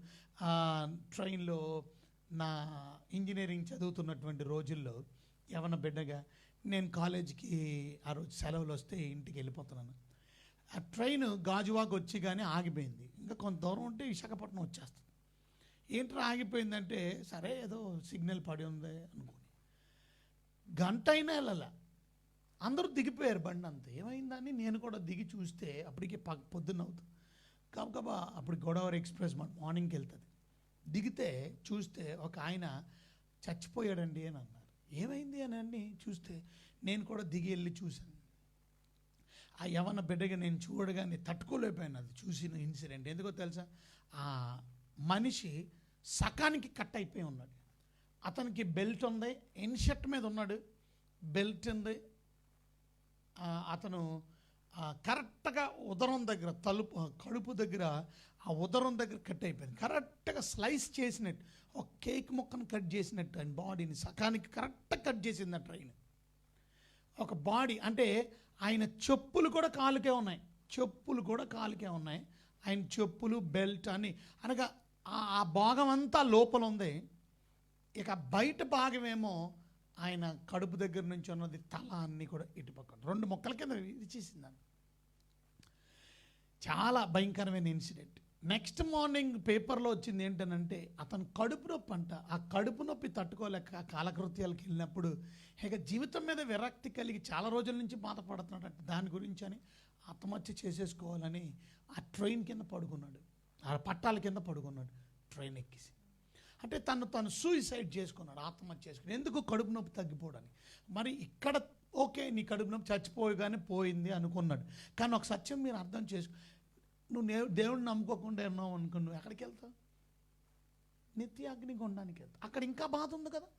ట్రైన్లో నా ఇంజనీరింగ్ చదువుతున్నటువంటి రోజుల్లో యవన బిడ్డగా నేను కాలేజీకి ఆ రోజు సెలవులు వస్తే ఇంటికి వెళ్ళిపోతున్నాను. ఆ ట్రైన్ గాజువాక్ వచ్చి కానీ ఆగిపోయింది. ఇంకా కొంత దూరం ఉంటే విశాఖపట్నం వచ్చేస్తుంది. ఏంట్రా ఆగిపోయిందంటే సరే ఏదో సిగ్నల్ పడి ఉంది అనుకుని గంట అయినా వెళ్ళాల. అందరూ దిగిపోయారు బండి అంతా. ఏమైందని నేను కూడా దిగి చూస్తే అప్పటికి పొద్దున్న అవుతుంది. కాబా అప్పుడు గోదావరి ఎక్స్ప్రెస్ మార్నింగ్కి వెళ్తుంది. దిగితే చూస్తే ఒక ఆయన చచ్చిపోయాడండి అని అన్నారు. ఏమైంది అని అన్ని చూస్తే నేను కూడా దిగి వెళ్ళి చూశాను. ఆ యవన బిడ్డగా నేను చూడగానే తట్టుకోలేకపోయాను అది చూసిన ఇన్సిడెంట్. ఎందుకో తెలుసా, ఆ మనిషి సకానికి కట్ అయిపోయి ఉన్నాడు. అతనికి బెల్ట్ ఉంది, ఇన్షర్ట్ మీద ఉన్నాడు, బెల్ట్ ఉంది. అతను కరెక్ట్గా ఉదరం దగ్గర కడుపు దగ్గర ఆ ఉదరం దగ్గర కట్ అయిపోయింది. కరెక్ట్గా స్లైస్ చేసినట్టు, ఒక కేక్ ముక్కను కట్ చేసినట్టు ఆయన బాడీని సకానికి కరెక్ట్గా కట్ చేసింది ఆ ట్రైన్. ఒక బాడీ అంటే ఆయన చెప్పులు కూడా కాలుకే ఉన్నాయి, ఆయన చెప్పులు బెల్ట్ అని అనగా ఆ భాగం అంతా లోపల ఉంది. ఇక బయట భాగమేమో ఆయన కడుపు దగ్గర నుంచి ఉన్నది తల అన్నీ కూడా ఇటు పక్కన 2 ముక్కల కింద ఇచ్చేసిందని. చాలా భయంకరమైన ఇన్సిడెంట్. నెక్స్ట్ మార్నింగ్ పేపర్లో వచ్చింది ఏంటనంటే అతను కడుపు నొప్పి అంట. ఆ కడుపు నొప్పి తట్టుకోలేక కాలకృత్యాలకు వెళ్ళినప్పుడు ఇక జీవితం మీద విరక్తి కలిగి చాలా రోజుల నుంచి బాధపడుతున్నాడు. దాని గురించి అని ఆత్మహత్య చేసేసుకోవాలని ఆ ట్రైన్ కింద పడుకున్నాడు, ఆ పట్టాల కింద పడుకున్నాడు ట్రైన్ ఎక్కేసి. అంటే తను సూయిసైడ్ చేసుకున్నాడు, ఆత్మహత్య చేసుకున్నాడు. ఎందుకు? కడుపు నొప్పి తగ్గిపోవడానికి. మరి ఇక్కడ ఓకే, నీ కడుపు నొప్పి చచ్చిపోయగానే పోయింది అనుకున్నాడు. కానీ ఒక సత్యం మీరు అర్థం చేసుకో, నువ్వు దేవుడిని నమ్ముకోకుండా ఉన్నావు అనుకో, నువ్వు ఎక్కడికి వెళ్తావు? నిత్య అగ్నిగుండానికి వెళ్తావు. అక్కడ ఇంకా బాధ ఉంది కదా,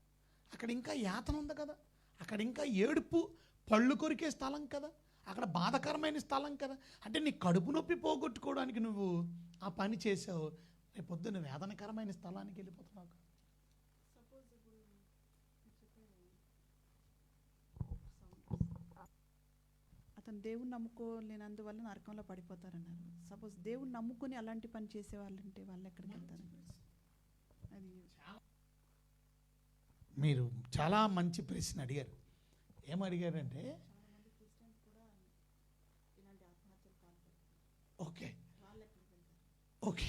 అక్కడ ఇంకా యాతన ఉంది కదా, అక్కడ ఇంకా ఏడుపు పళ్ళు కొరికే స్థలం కదా, అక్కడ బాధకరమైన స్థలం కదా. అంటే నీ కడుపు నొప్పి పోగొట్టుకోవడానికి నువ్వు ఆ పని చేసావు, రేపొద్దున వేదనకరమైన స్థలానికి వెళ్ళిపోతున్నావు. అతను దేవుని నమ్ముకోలేనందువల్ల నరకంలో పడిపోతారన్నారు. సపోజ్ దేవుని నమ్ముకుని అలాంటి పని చేసే వాళ్ళంటే వాళ్ళు ఎక్కడికి వెళ్తారు? అది మీరు చాలా మంచి ప్రశ్న అడిగారు. ఏమడిగారంటే ఓకే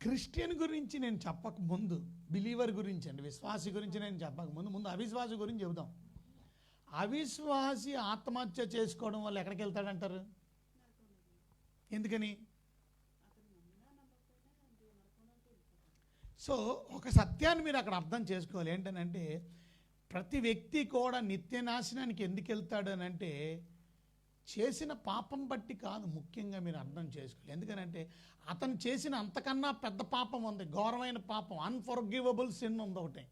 క్రిస్టియన్ గురించి నేను చెప్పకముందు, బిలీవర్ గురించి అండి, విశ్వాసి గురించి నేను చెప్పకముందు అవిశ్వాసి గురించి చెబుదాం. అవిశ్వాసి ఆత్మహత్య చేసుకోవడం వల్ల ఎక్కడికి వెళ్తాడంటారు? ఎందుకని? సో ఒక సత్యాన్ని మీరు అక్కడ అర్థం చేసుకోవాలి. ఏంటనంటే ప్రతి వ్యక్తి కూడా నిత్య నాశనానికి ఎందుకు వెళ్తాడు అని అంటే చేసిన పాపం బట్టి కాదు, ముఖ్యంగా మీరు అర్థం చేసుకోవాలి. ఎందుకనంటే అతను చేసిన అంతకన్నా పెద్ద పాపం ఉంది, ఘోరమైన పాపం, అన్ఫర్గివబుల్ సిన్ ఉంది ఒకటి.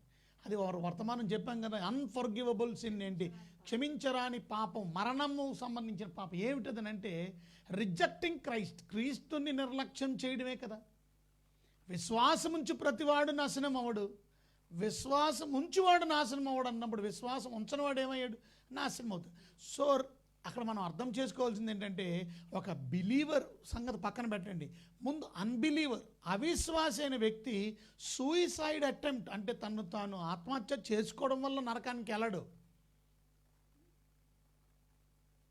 అది వర్తమానం చెప్పాం కదా. అన్ఫర్గివబుల్ సిన్ ఏంటి? క్షమించరాని పాపం, మరణము సంబంధించిన పాపం. ఏమిటదనంటే రిజెక్టింగ్ క్రైస్ట్, క్రీస్తుని నిర్లక్ష్యం చేయడమే కదా. విశ్వాసం ఉంచి ప్రతివాడు నాశనం అవడు, విశ్వాసం ఉంచివాడు నాశనం అవడు అన్నప్పుడు విశ్వాసం ఉంచనివాడు ఏమయ్యాడు? నాశనం అవుతాడు. సో అక్కడ మనం అర్థం చేసుకోవాల్సింది ఏంటంటే ఒక బిలీవర్ సంగతి పక్కన పెట్టండి, ముందు అన్బిలీవర్ అవిశ్వాసి అయిన వ్యక్తి సూయిసైడ్ అటెంప్ట్ అంటే తను తాను ఆత్మహత్య చేసుకోవడం వల్ల నరకానికి వెళ్ళడు.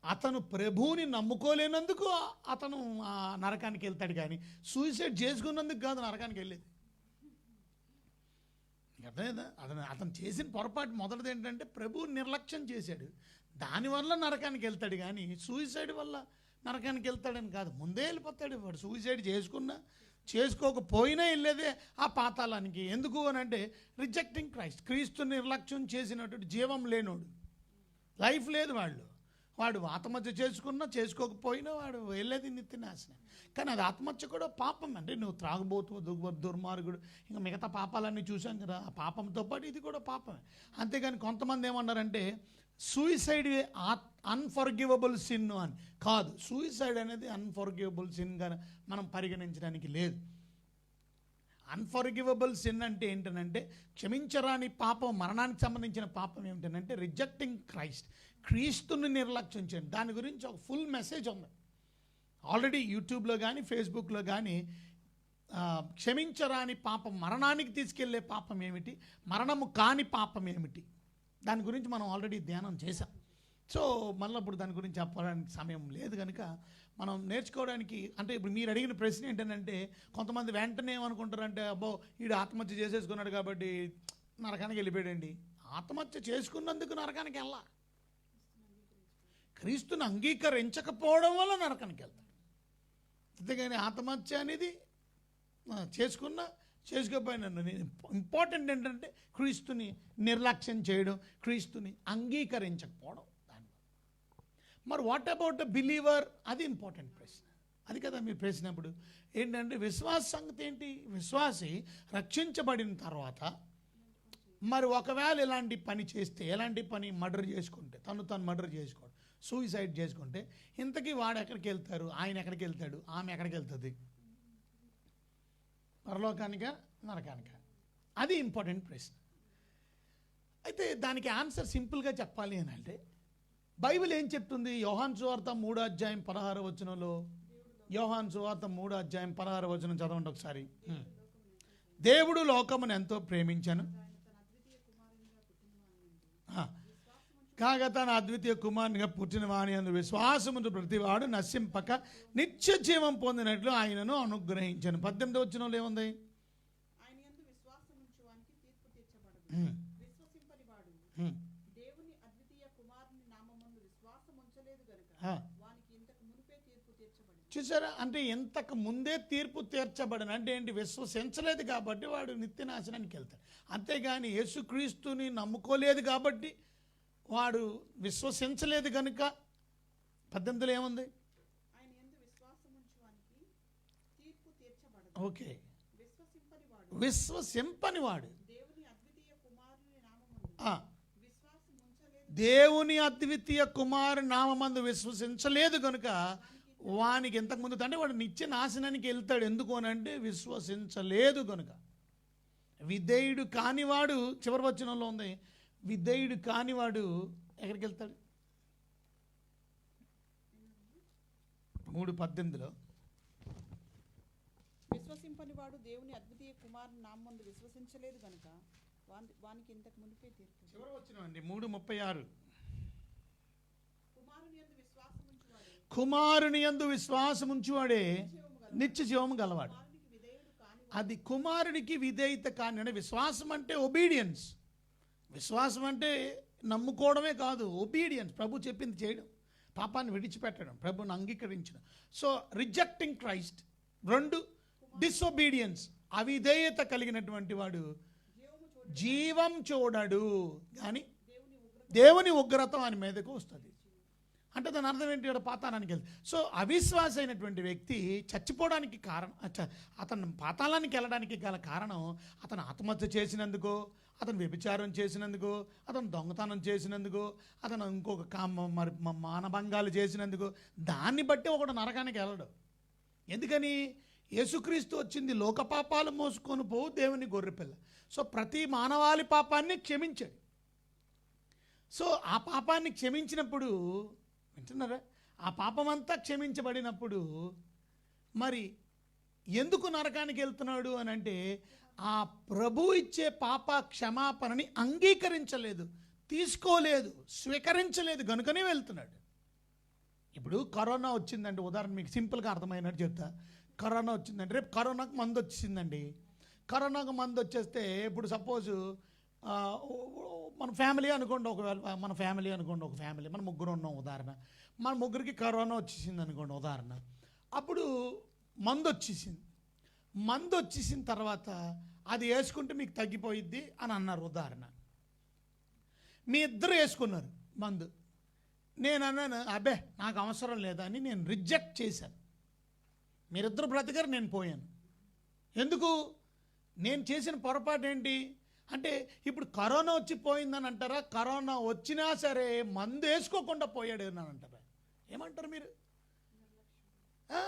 అతను ప్రభువుని నమ్ముకోలేనందుకు అతను నరకానికి వెళ్తాడు, కానీ సూయిసైడ్ చేసుకున్నందుకు కాదు నరకానికి వెళ్ళేది. అర్థమైందా? అతను చేసిన పొరపాటు మొదటిది ఏంటంటే ప్రభువుని నిర్లక్ష్యం చేశాడు, దానివల్ల నరకానికి వెళ్తాడు, కానీ సూయిసైడ్ వల్ల నరకానికి వెళ్తాడని కాదు. ముందే వెళ్ళిపోతాడు వాడు. సూయిసైడ్ చేసుకున్నా చేసుకోకపోయినా వెళ్ళేదే ఆ పాతాళానికి. ఎందుకు అని అంటే రిజెక్టింగ్ క్రైస్ట్, క్రీస్తుని నిర్లక్ష్యం చేసినటువంటి జీవం లేనోడు, లైఫ్ లేదు వాడు ఆత్మహత్య చేసుకున్నా చేసుకోకపోయినా వాడు వెళ్ళేది నిత్య నాశనం. కానీ అది ఆత్మహత్య కూడా పాపం. అంటే నువ్వు త్రాగుబోతు, దుర్మార్గుడు, ఇంకా మిగతా పాపాలన్నీ చూసాం కదా, ఆ పాపంతో పాటు ఇది కూడా పాపమే. అంతేగాని కొంతమంది ఏమన్నారంటే సూయిసైడ్ అన్ఫర్గివబుల్ సిన్ అని కాదు. సూయిసైడ్ అనేది అన్ఫర్గివబుల్ సిన్గా మనం పరిగణించడానికి లేదు. అన్ఫర్గివబుల్ సిన్ అంటే ఏంటనంటే క్షమించరాని పాపం, మరణానికి సంబంధించిన పాపం ఏమిటనంటే రిజెక్టింగ్ క్రైస్ట్, క్రీస్తుని నిర్లక్ష్యం చేయండి. దాని గురించి ఒక ఫుల్ మెసేజ్ ఉంది ఆల్రెడీ యూట్యూబ్లో కానీ ఫేస్బుక్లో కానీ. క్షమించరాని పాపం, మరణానికి తీసుకెళ్లే పాపం ఏమిటి, మరణము కాని పాపం ఏమిటి, దాని గురించి మనం ఆల్రెడీ ధ్యానం చేశాం. సో మళ్ళీ ఇప్పుడు దాని గురించి చెప్పడానికి సమయం లేదు కనుక మనం నేర్చుకోవడానికి, అంటే ఇప్పుడు మీరు అడిగిన ప్రశ్న ఏంటంటే కొంతమంది వెంటనే ఏమనుకుంటారంటే అబ్బో వీడు ఆత్మహత్య చేసేసుకున్నాడు కాబట్టి నరకానికి వెళ్ళిపోయాడండి. ఆత్మహత్య చేసుకున్నందుకు నరకానికి వెళ్ళా, క్రీస్తుని అంగీకరించకపోవడం వల్ల నరకానికి వెళ్తాడు. అంతేగాని ఆత్మహత్య అనేది చేసుకున్నా చేసుకోకపోయినా ఇంపార్టెంట్ ఏంటంటే క్రీస్తుని నిర్లక్ష్యం చేయడం, క్రీస్తుని అంగీకరించకపోవడం. దాని మరి వాట్ అబౌట్ ద బిలీవర్, అది ఇంపార్టెంట్ ప్రశ్న. అది కదా మీరు ప్రశ్నప్పుడు ఏంటంటే విశ్వాస సంగతి ఏంటి? విశ్వాసి రక్షించబడిన తర్వాత మరి ఒకవేళ ఇలాంటి పని చేస్తే, ఎలాంటి పని, మర్డర్ చేసుకుంటే, తను మర్డర్ చేసుకోవడం, సూసైడ్ చేసుకుంటే ఇంతకీ వాడు ఎక్కడికి వెళ్తారు, ఆయన ఎక్కడికి వెళ్తాడు, ఆమె ఎక్కడికి వెళ్తుంది? పరలోకానిక నరకానిక? అది ఇంపార్టెంట్ ప్రశ్న. అయితే దానికి ఆన్సర్ సింపుల్గా చెప్పాలి అని అంటే బైబిల్ ఏం చెప్తుంది? యోహాను సువార్త 3:16 యోహాను సువార్త 3:16 చదవండి ఒకసారి. దేవుడు లోకమును ఎంతో ప్రేమించాను కాగా తన అద్వితీయ కుమారునిగా పుట్టిన వాని యందు విశ్వాసముందు ప్రతివాడు నశింపక నిత్య జీవం పొందినట్లు ఆయనను అనుగ్రహించాను. 18 ఏముంది? ఆయన యందు విశ్వాసముంచువానికి తీర్పు తీర్చబడదు. హ్మ్. విశ్వసింపని వాడు హ్మ్. దేవుని అద్వితీయ కుమారుని నామమందు విశ్వాసం ఉంచలేదు గనుక ఆ. వానికి ఇంతకు మునుపే తీర్పు తీర్చబడింది. చూసారా? అంటే ఇంతకు ముందే తీర్పు తీర్చబడిన అంటే ఏంటి? విశ్వసించలేదు కాబట్టి వాడు నిత్య నాశనానికి వెళ్తాడు. అంతేగాని యేసుక్రీస్తుని నమ్ముకోలేదు కాబట్టి వాడు విశ్వసించలేదు కనుక 18 ఏముంది? ఆయన యందు విశ్వాసముంచువానికి తీర్పు తీర్చబడదు. ఓకే. విశ్వసింపని వాడు విశ్వసింపని వాడు దేవుని అద్వితీయ కుమారుని నామమందు ఆ, విశ్వాసం ఉంచలేదు. దేవుని అద్వితీయ కుమారు నామందు విశ్వసించలేదు కనుక వానికి ఇంతకుముందు అంటే వాడు నిత్య నాశనానికి వెళ్తాడు. ఎందుకు అని అంటే విశ్వసించలేదు కనుక. విధేయుడు కానివాడు చివరి వచనంలో ఉంది, విధేయుడు కానివాడు ఎక్కడికి వెళ్తాడు? 3:18 విశ్వసింపని వాడు దేవుని అద్వితీయ కుమారుని నామమందు విశ్వసించలేదు గనుక వానికి ఇంతకు మునిపే తీర్పు. చివరి వచనం అండి 3:36 కుమారుని యందు విశ్వాసముంచువాడు కుమారుని యందు విశ్వాసముంచువాడే నిత్య జీవము గలవాడు. కుమారునికి విధేయుడు కాని అది కుమారుడికి విధేయత కాని అంటే విశ్వాసం అంటే ఒబీడియన్స్. విశ్వాసం అంటే నమ్ముకోవడమే కాదు, ఒబీడియన్స్, ప్రభు చెప్పింది చేయడం, పాపాన్ని విడిచిపెట్టడం, ప్రభుని అంగీకరించడం. So rejecting Christ. 2 డిసొబీడియన్స్, అవిధేయత కలిగినటువంటి వాడు జీవం చూడడు కానీ దేవుని ఉగ్రత వాని మీదకు వస్తుంది. అంటే దాని అర్థం ఏంటి? ఇక్కడ పాతాళానికి వెళ్తుంది. సో అవిశ్వాస అయినటువంటి వ్యక్తి చచ్చిపోవడానికి కారణం, అతను పాతాళానికి వెళ్ళడానికి గల కారణం అతను ఆత్మహత్య చేసినందుకు, అతను వ్యభిచారం చేసినందుకు, అతను దొంగతనం చేసినందుకు, అతను ఇంకొక మరి మానభంగాలు చేసినందుకు, దాన్ని బట్టి ఒకడు నరకానికి వెళ్ళడు. ఎందుకని? యేసుక్రీస్తు వచ్చింది లోక పాపాలు మోసుకొని పోవు దేవుని గొర్రెపిల్ల. సో ప్రతి మానవాళి పాపాన్ని క్షమించాడు. సో ఆ పాపాన్ని క్షమించినప్పుడు, వింటున్నారా, ఆ పాపమంతా క్షమించబడినప్పుడు మరి ఎందుకు నరకానికి వెళ్తున్నాడు అని అంటే ఆ ప్రభు ఇచ్చే పాప క్షమాపణని అంగీకరించలేదు, తీసుకోలేదు, స్వీకరించలేదు కనుకనే వెళ్తున్నాడు. ఇప్పుడు కరోనా వచ్చిందండి, ఉదాహరణ మీకు సింపుల్గా అర్థమైనట్టు చెప్తా. కరోనా వచ్చిందండి, రేపు కరోనాకు మందు వచ్చిందండి. కరోనాకు మందు వచ్చేస్తే ఇప్పుడు సపోజు మన ఫ్యామిలీ అనుకోండి, ఒకవేళ మన ఫ్యామిలీ మన ముగ్గురు ఉన్నాం ఉదాహరణ, మన ముగ్గురికి కరోనా వచ్చేసింది అనుకోండి ఉదాహరణ. అప్పుడు మందు వచ్చేసిన తర్వాత అది వేసుకుంటే మీకు తగ్గిపోయిద్ది అని అన్నారు ఉదాహరణ. మీ ఇద్దరు వేసుకున్నారు మందు. నేను అన్నాను అబ్బే నాకు అవసరం లేదా అని నేను రిజెక్ట్ చేశాను. మీరిద్దరు బ్రతికారు, నేను పోయాను. ఎందుకు? నేను చేసిన పొరపాటు ఏంటి అంటే ఇప్పుడు కరోనా వచ్చి పోయిందని అంటారా, కరోనా వచ్చినా సరే మందు వేసుకోకుండా పోయాడు అని అంటారా? ఏమంటారు మీరు?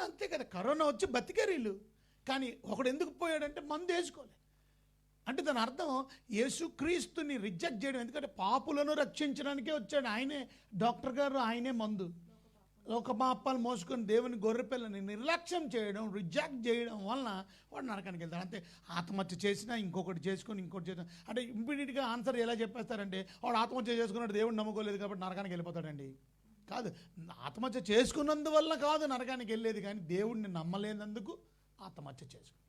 అంతే కదా, కరోనా వచ్చి బతికారు వీళ్ళు, కానీ ఒకడు ఎందుకు పోయాడంటే మందు వేసుకోలే. అంటే దాని అర్థం యేసుక్రీస్తుని రిజెక్ట్ చేయడం. ఎందుకంటే పాపులను రక్షించడానికే వచ్చాడు ఆయనే, డాక్టర్ గారు ఆయనే మందు. లోక పాపాలు మోసుకొని దేవుని గొర్రెపిల్లని నిర్లక్ష్యం చేయడం, రిజెక్ట్ చేయడం వలన వాడు నరకానికి వెళ్తాడు. అంతే. ఆత్మహత్య చేసినా ఇంకొకటి చేసుకొని ఇంకోటి చేసిన అంటే ఇమ్మీడియట్గా ఆన్సర్ ఎలా చెప్పేస్తారంటే వాడు ఆత్మహత్య చేసుకున్నాడు దేవుడు నమ్ముకోలేదు కాబట్టి నరకానికి వెళ్ళిపోతాడండి. కాదు, ఆత్మహత్య చేసుకున్నందువల్ల కాదు నరకానికి వెళ్ళేది, కానీ దేవుడిని నమ్మలేనందుకు ఆత్మహత్య చేసుకున్నాడు.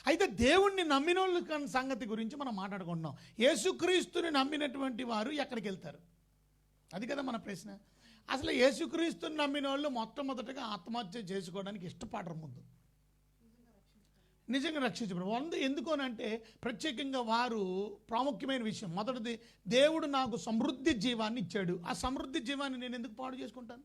అయితే దేవుణ్ణి నమ్మిన వాళ్ళ సంగతి గురించి మనం మాట్లాడుకుంటున్నాం. యేసుక్రీస్తుని నమ్మినటువంటి వారు ఎక్కడికి వెళ్తారు? అది కదా మన ప్రశ్న. అసలు యేసుక్రీస్తుని నమ్మిన వాళ్ళు మొట్టమొదటిగా ఆత్మహత్య చేసుకోవడానికి ఇష్టపడరు. ముందు నిజంగా రక్షించబడు ఎందుకు అంటే ప్రత్యేకంగా వారు ప్రాముఖ్యమైన విషయం. మొదటిది, దేవుడు నాకు సమృద్ధి జీవాన్ని ఇచ్చాడు, ఆ సమృద్ధి జీవాన్ని నేను ఎందుకు పాడు చేసుకుంటాను?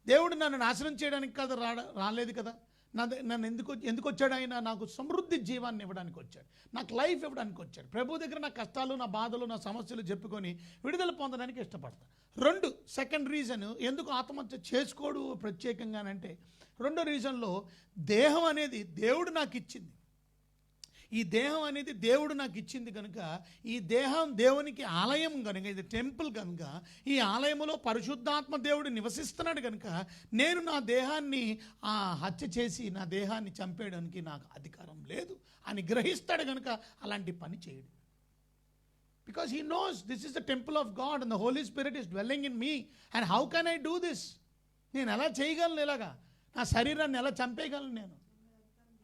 దేవుడు నన్ను నాశనం చేయడానికి కదా రాలేదు కదా, నన్ను ఎందుకు వచ్చాడు ఆయన? నాకు సమృద్ధి జీవాన్ని ఇవ్వడానికి వచ్చాడు, నాకు లైఫ్ ఇవ్వడానికి వచ్చాడు. ప్రభు దగ్గర నా కష్టాలు, నా బాధలు, నా సమస్యలు చెప్పుకొని విడుదల పొందడానికి ఇష్టపడతాను. 2 సెకండ్ రీజన్ ఎందుకు ఆత్మహత్య చేసుకోడు ప్రత్యేకంగానంటే, 2వ రీజన్లో దేహం అనేది దేవుడు నాకు ఇచ్చింది. ఈ దేహం అనేది దేవుడు నాకు ఇచ్చింది కనుక, ఈ దేహం దేవునికి ఆలయం కనుక, ఇది టెంపుల్ కనుక, ఈ ఆలయంలో పరిశుద్ధాత్మ దేవుడు నివసిస్తున్నాడు కనుక, నేను నా దేహాన్ని హత్య చేసి నా దేహాన్ని చంపేయడానికి నాకు అధికారం లేదు అని గ్రహిస్తాడు కనుక అలాంటి పని చేయడు. Because he knows this is the temple of God and the Holy Spirit is dwelling in me and how can I do this? నేను ఎలా చేయగలను? ఇలాగా నా శరీరాన్ని ఎలా చంపేయగలను? నేను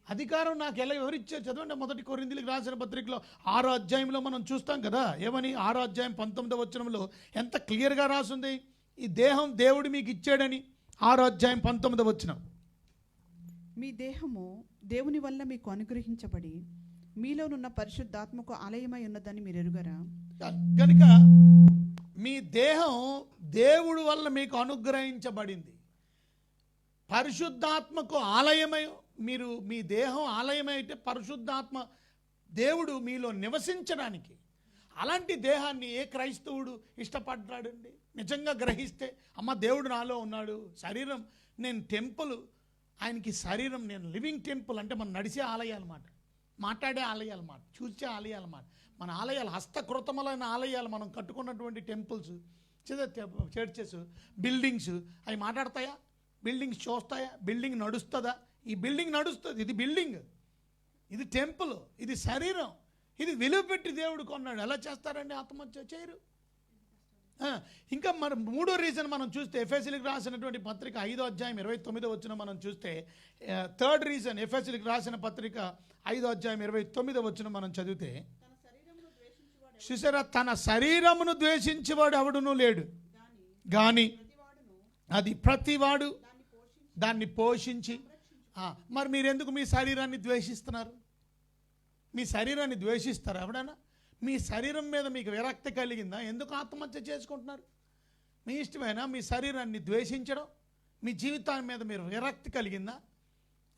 అధికారం నాకు ఎలా ఎవరిచ్చారు? చదవండి 1 కొరింథీయులకు రాసిన పత్రికలో 6వ అధ్యాయంలో మనం చూస్తాం కదా, ఏమని? 6వ అధ్యాయం 19వ వచనంలో ఎంత క్లియర్గా రాసుంది, ఈ దేహం దేవుడు మీకు ఇచ్చాడని. 6వ అధ్యాయం 19వ వచనం, మీ దేహము దేవుని వల్ల మీకు అనుగ్రహించబడి మీలోనున్న పరిశుద్ధాత్మకు ఆలయమై ఉన్నదని మీరు ఎరుగరా? కనుక మీ దేహం దేవుడు వల్ల మీకు అనుగ్రహించబడింది, పరిశుద్ధాత్మకు ఆలయమై. మీ దేహం ఆలయమై అయితే పరిశుద్ధాత్మ దేవుడు మీలో నివసించడానికి. అలాంటి దేహాన్ని ఏ క్రైస్తవుడు ఇష్టపడ్డాడండి? నిజంగా గ్రహిస్తే, అమ్మ దేవుడు నాలో ఉన్నాడు, శరీరం నేను టెంపుల్, ఆయనకి శరీరం నేను లివింగ్ టెంపుల్. అంటే మనం నడిచే ఆలయాలన్నమాట, మాట్లాడే ఆలయాలన్నమాట, చూసే ఆలయాలన్నమాట. మన ఆలయాలు హస్తకృతములైన ఆలయాలు, మనం కట్టుకున్నటువంటి టెంపుల్స్, చర్చెస్, బిల్డింగ్స్, అవి మాట్లాడతాయా? బిల్డింగ్స్ చూస్తాయా? బిల్డింగ్ నడుస్తుందా? ఈ బిల్డింగ్ నడుస్తుంది, ఇది బిల్డింగ్, ఇది టెంపుల్, ఇది శరీరం, ఇది విలువ పెట్టి దేవుడు కొన్నాడు. ఎలా చేస్తారండి? ఆత్మహత్య చేయరు. ఇంకా మరి 3వ రీజన్ మనం చూస్తే, ఎఫెసీయులకు రాసినటువంటి పత్రిక 5వ అధ్యాయం 29వ వచనం మనం చూస్తే, 3rd రీజన్ ఎఫెసీయులకు రాసిన పత్రిక 5వ అధ్యాయం 29వ వచనం మనం చదివితే, చూసారా, తన శరీరమును ద్వేషించేవాడు ఎవడునూ లేడు గాని అది ప్రతివాడు దాన్ని పోషించి. మరి మీరెందుకు మీ శరీరాన్ని ద్వేషిస్తున్నారు? మీ శరీరాన్ని ద్వేషిస్తారా ఎవడన్నా? మీ శరీరం మీద మీకు విరక్తి కలిగిందా? ఎందుకు ఆత్మహత్య చేసుకుంటున్నారు? మీ ఇష్టమైనా మీ శరీరాన్ని ద్వేషించడం? మీ జీవితాన్ని మీద మీరు విరక్తి కలిగిందా?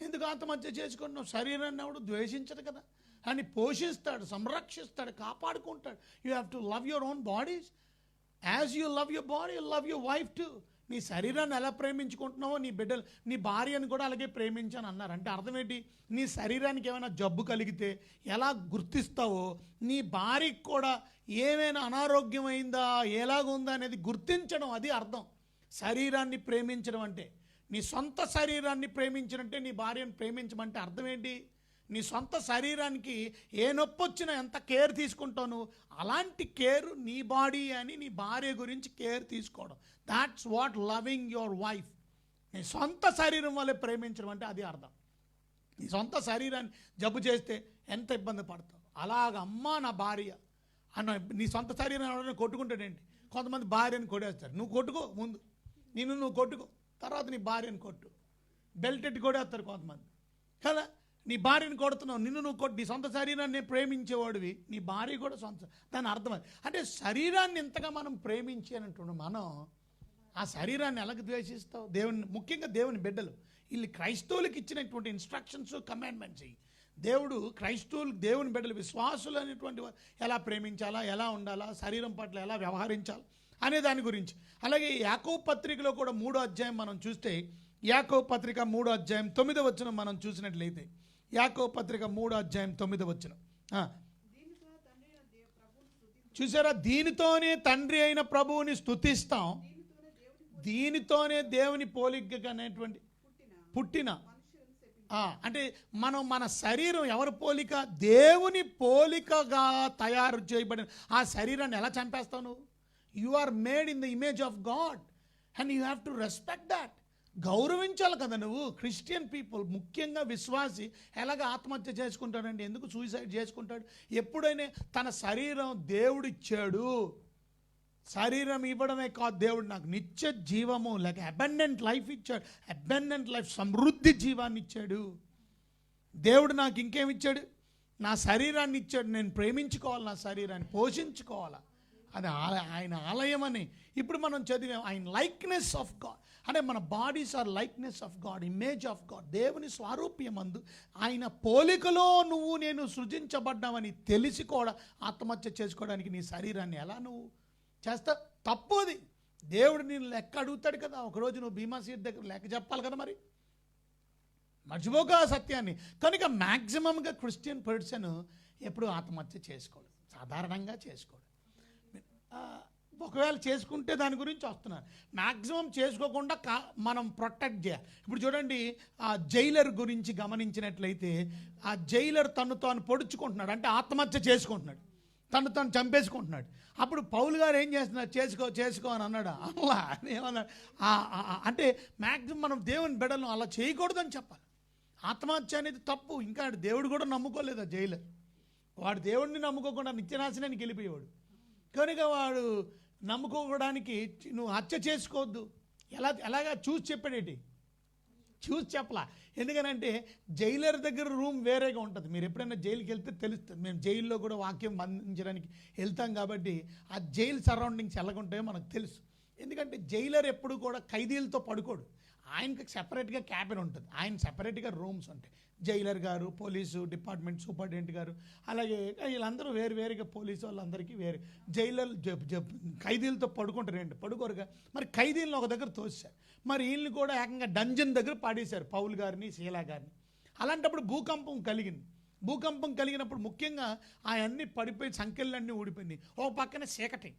ఎందుకు ఆత్మహత్య చేసుకుంటున్నాం? శరీరాన్ని ఎవడు ద్వేషించడు కదా, అని పోషిస్తాడు, సంరక్షిస్తాడు, కాపాడుకుంటాడు. You have to love your own bodies as you love your body, you love your wife too. నీ శరీరాన్ని ఎలా ప్రేమించుకుంటున్నావో నీ బిడ్డలు, నీ భార్యను కూడా అలాగే ప్రేమించని అన్నారు. అంటే అర్థం ఏంటి? నీ శరీరానికి ఏమైనా జబ్బు కలిగితే ఎలా గుర్తిస్తావో, నీ భార్యకి కూడా ఏమైనా అనారోగ్యం అయిందా, ఎలాగుందా అనేది గుర్తించడం, అది అర్థం శరీరాన్ని ప్రేమించడం అంటే. నీ సొంత శరీరాన్ని ప్రేమించినట్టే నీ భార్యను ప్రేమించమంటే అర్థం ఏంటి? నీ సొంత శరీరానికి ఏ నొప్పి వచ్చినా ఎంత కేర్ తీసుకుంటావు, అలాంటి కేర్ నీ బాడీ అని నీ భార్య గురించి కేర్ తీసుకోవడం. That's what loving your wife. నీ సొంత శరీరం వల్లే ప్రేమించడం అంటే అది అర్థం. నీ సొంత శరీరాన్ని జబ్బు చేస్తే ఎంత ఇబ్బంది పడతావు, అలాగ అమ్మ నా భార్య అన్న. నీ సొంత శరీరం ఎవరైనా కొట్టుకుంటాడేంటి? కొంతమంది భార్యను కొట్టేస్తారు. నువ్వు కొట్టుకో ముందు, నువ్వు కొట్టుకో, తర్వాత నీ భార్యను కొట్టు. బెల్ట్ ఎట్టి కొడేస్తారు కొంతమంది కదా. నీ భార్యను కొడుతున్నావు, నువ్వు కొట్టు. నీ సొంత శరీరాన్ని ప్రేమించేవాడివి, నీ భార్య కూడా సొంత. దాని అర్థం అంటే శరీరాన్ని ఇంతగా మనం ప్రేమించి అంటున్నాం. మనం ఆ శరీరాన్ని ఎలాగ ద్వేషిస్తావు? దేవుని, ముఖ్యంగా దేవుని బిడ్డలు, వీళ్ళు క్రైస్తవులకు ఇచ్చినటువంటి ఇన్స్ట్రక్షన్స్, కమాండ్మెంట్స్. దేవుడు క్రైస్తవులు, దేవుని బిడ్డలు, విశ్వాసులు అనేటువంటి వారు ఎలా ప్రేమించాలా, ఎలా ఉండాలా, శరీరం పట్ల ఎలా వ్యవహరించాలి అనే దాని గురించి. అలాగే యాకోబు పత్రికలో కూడా 3వ అధ్యాయం మనం చూస్తే, యాకోబు పత్రిక 3వ అధ్యాయం 9వ వచనం మనం చూసినట్లయితే, యాకోబు పత్రిక 3వ అధ్యాయం 9వ వచనం చూసారా? దీనితోనే తండ్రి అయిన ప్రభువుని స్తుతిస్తాం, దీనితోనే దేవుని పోలిక అనేటువంటి పుట్టిన. అంటే మన శరీరం ఎవరి పోలిక? దేవుని పోలికగా తయారు చేయబడిన ఆ శరీరాన్ని ఎలా చంపేస్తావు నువ్వు? You are made in the image of God and you have to respect that. గౌరవించాలి కదా నువ్వు. క్రిస్టియన్ పీపుల్, ముఖ్యంగా విశ్వాసి, ఎలాగ ఆత్మహత్య చేసుకుంటాడండి? ఎందుకు సూసైడ్ చేసుకుంటాడు? ఎప్పుడైనా తన శరీరం దేవుడిచ్చాడు, శరీరం ఇవ్వడమే కాదు, దేవుడు నాకు నిత్య జీవము, లేక అబండెంట్ లైఫ్ ఇచ్చాడు. అబండెంట్ లైఫ్, సమృద్ధి జీవాన్ని ఇచ్చాడు. దేవుడు నాకు ఇంకేమి ఇచ్చాడు? నా శరీరాన్ని ఇచ్చాడు. నేను ప్రేమించుకోవాలి, నా శరీరాన్ని పోషించుకోవాలా. అది ఆయన ఆలయం అని ఇప్పుడు మనం చదివాం. ఆయన లైక్నెస్ ఆఫ్ గాడ్ అంటే మన bodies are likeness of God, image of God, దేవుని స్వారూప్యమందు ఆయన పోలికలో నువ్వు నేను సృజించబడ్డామని తెలిసి కూడా ఆత్మహత్య చేసుకోవడానికి నీ శరీరాన్ని ఎలా నువ్వు చేస్తా? తప్పు అది. దేవుడు నేను లెక్క అడుగుతాడు కదా. ఒకరోజు నువ్వు భీమా సీట్ దగ్గర లెక్క చెప్పాలి కదా, మరి మర్చిపోక ఆ సత్యాన్ని. కనుక మ్యాక్సిమంగా క్రిస్టియన్ పర్సన్ ఎప్పుడు ఆత్మహత్య చేసుకోడు, సాధారణంగా చేసుకోడు. ఒకవేళ చేసుకుంటే దాని గురించి వస్తున్నాను. మ్యాక్సిమం చేసుకోకుండా మనం ప్రొటెక్ట్ చేయాలి. ఇప్పుడు చూడండి, ఆ జైలర్ గురించి గమనించినట్లయితే ఆ జైలర్ తను తాను పొడుచుకుంటున్నాడు, అంటే ఆత్మహత్య చేసుకుంటున్నాడు, తను తాను చంపేసుకుంటున్నాడు. అప్పుడు పౌలు గారు ఏం చేస్తున్నారు? చేసుకో అని అన్నాడు. అలా ఏమన్నాడు అంటే మ్యాక్సిమం మనం దేవుని బిడ్డలను అలా చేయకూడదని చెప్పాలి. ఆత్మహత్య అనేది తప్పు. ఇంకా దేవుడు కూడా నమ్ముకోలేదు ఆ జైలర్. వాడు దేవుడిని నమ్ముకోకుండా నిత్యనాశనానికి వెళ్ళిపోయేవాడు. కనుక వాడు నమ్ముకోవడానికి నువ్వు హత్య చేసుకోవద్దు. ఎలాగా చూసి చెప్పాడేంటి? చూసి చెప్పలా. ఎందుకనంటే జైలర్ దగ్గర రూమ్ వేరేగా ఉంటుంది. మీరు ఎప్పుడైనా జైలుకి వెళ్తే తెలుస్తుంది. మేము జైల్లో కూడా వాక్యం అందించడానికి వెళ్తాం కాబట్టి ఆ జైలు సరౌండింగ్స్ ఎలాగుంటాయో మనకు తెలుసు. ఎందుకంటే జైలర్ ఎప్పుడు కూడా ఖైదీలతో పడుకోడు. ఆయనకి సెపరేట్గా క్యాబిన్ ఉంటుంది, ఆయన సెపరేట్గా రూమ్స్ ఉంటాయి. జైలర్ గారు, పోలీసు డిపార్ట్మెంట్ సూపరింటెండెంట్ గారు, అలాగే వీళ్ళందరూ వేరుగా పోలీసు వాళ్ళందరికీ వేరే. జైలర్ ఖైదీలతో పడుకుంటారు, పడుకోరుగా. మరి ఖైదీలను ఒక దగ్గర తోసారు, మరి వీళ్ళని కూడా ఏకంగా డంజన్ దగ్గర పాడేశారు, పౌలు గారిని, శీలా గారిని. అలాంటప్పుడు భూకంపం కలిగినప్పుడు ముఖ్యంగా అవన్నీ పడిపోయి సంఖ్యలన్నీ ఊడిపోయినాయి. ఒక పక్కన చీకటి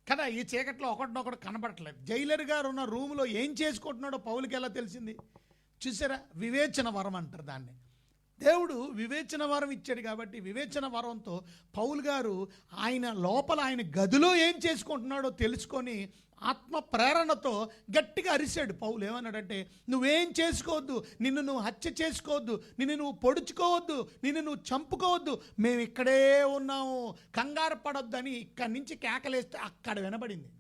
కదా, ఈ చీకట్లో ఒకటినొకటి కనబడట్లేదు. జైలర్ గారు ఉన్న రూమ్లో ఏం చేసుకుంటున్నాడో పౌలుకి ఎలా తెలిసింది? చూసారా, వివేచన వరం అంటారు దాన్ని. దేవుడు వివేచన వరం ఇచ్చాడు కాబట్టి వివేచన వరంతో పౌలు గారు ఆయన లోపల ఆయన గదిలో ఏం చేసుకుంటున్నాడో తెలుసుకొని ఆత్మ ప్రేరణతో గట్టిగా అరిశాడు. పౌలు ఏమన్నాడంటే, నువ్వేం చేసుకోవద్దు, నిన్ను నువ్వు హత్య చేసుకోవద్దు, నిన్ను నువ్వు పొడుచుకోవద్దు, నిన్ను నువ్వు చంపుకోవద్దు, మేము ఇక్కడే ఉన్నాము, కంగారు పడొద్దని ఇక్కడి నుంచి కేకలేస్తే అక్కడ వినబడింది.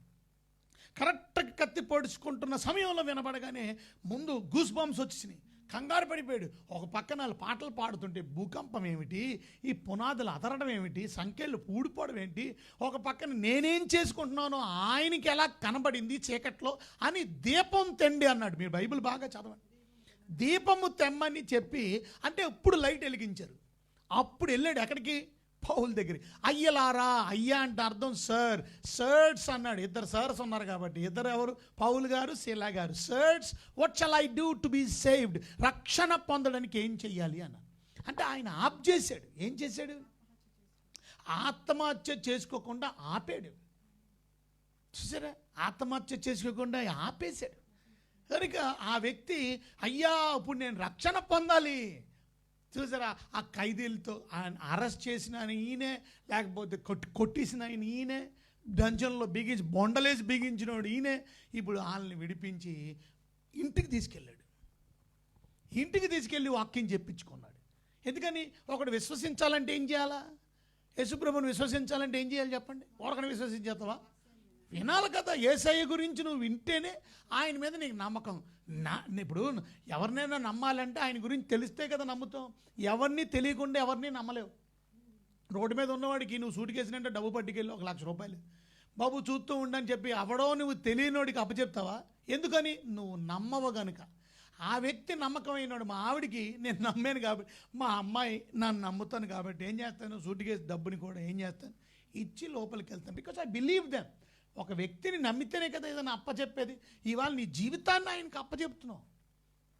కరెక్ట్గా కత్తి పొడుచుకుంటున్న సమయంలో వినబడగానే ముందు గూస్ బంప్స్ వచ్చినాయి, కంగారు పడిపోయాడు. ఒక పక్కన వాళ్ళు పాటలు పాడుతుంటే భూకంపం ఏమిటి, ఈ పునాదులు అదరడం ఏమిటి, సంఖ్యలు ఊడిపోవడం ఏంటి, ఒక పక్కన నేనేం చేసుకుంటున్నానో ఆయనకి ఎలా కనబడింది చీకట్లో అని, దీపం తెండి అన్నాడు. మీరు బైబిల్ బాగా చదవండి. దీపము తెమ్మని చెప్పి అంటే ఇప్పుడు లైట్ వెలిగించారు. అప్పుడు వెళ్ళాడు ఎక్కడికి? పౌల్ దగ్గర. అయ్యలారా, అయ్యా అంటే అర్థం సర్, సర్స్ అన్నాడు. ఇద్దరు సర్స్ ఉన్నారు కాబట్టి. ఇద్దరు ఎవరు? పౌల్ గారు, శీలా గారు. Sirs, what shall I do to be saved? రక్షణ పొందడానికి ఏం చెయ్యాలి అన్న. అంటే ఆయన ఆప్ చేశాడు. ఏం చేశాడు? ఆత్మహత్య చేసుకోకుండా ఆపాడు. చూసారా, ఆత్మహత్య చేసుకోకుండా ఆపేశాడు. కనుక ఆ వ్యక్తి, అయ్యా ఇప్పుడు నేను రక్షణ పొందాలి. చూసారా, ఆ ఖైదీలతో ఆయన అరెస్ట్ చేసిన ఆయన ఈయనే, లేకపోతే కొట్టేసిన ఆయన ఈయనే, డంజన్లో బిగించి బొండలేసి బిగించినోడు ఈయనే. ఇప్పుడు వాళ్ళని విడిపించి ఇంటికి తీసుకెళ్ళాడు. ఇంటికి తీసుకెళ్ళి వాక్యం చెప్పించుకున్నాడు. ఎందుకని? ఒకడు విశ్వసించాలంటే ఏం చేయాలా? యేసుప్రభుని విశ్వసించాలంటే ఏం చేయాలి చెప్పండి? ఒకరిని విశ్వసించేస్తావా? వినాలి కదా. యేసయ్య గురించి నువ్వు వింటేనే ఆయన మీద నీకు నమ్మకం. ఇప్పుడు ఎవరినైనా నమ్మాలంటే ఆయన గురించి తెలిస్తే కదా నమ్ముతాం. ఎవరిని తెలియకుండా ఎవరిని నమ్మలేవు. రోడ్డు మీద ఉన్నవాడికి నువ్వు సూట్ కేసినంటే డబ్బు పట్టుకెళ్ళి 1,00,000 రూపాయలు బాబు చూస్తూ ఉండని చెప్పి అవడో నువ్వు తెలియనోడికి అప్పచెప్తావా? ఎందుకని? నువ్వు నమ్మవు గనుక. ఆ వ్యక్తి నమ్మకమైనవాడు. మా ఆవిడికి నేను నమ్మాను కాబట్టి, మా అమ్మాయి నన్ను నమ్ముతాను కాబట్టి ఏం చేస్తాను? సూట్ కేసు డబ్బుని కూడా ఏం చేస్తాను? ఇచ్చి లోపలికి వెళ్తాను. Because I believe them. ఒక వ్యక్తిని నమ్మితేనే కదా ఏదైనా అప్పచెప్పేది. ఇవాళ నీ జీవితాన్ని ఆయనకు అప్పచెప్తున్నావు.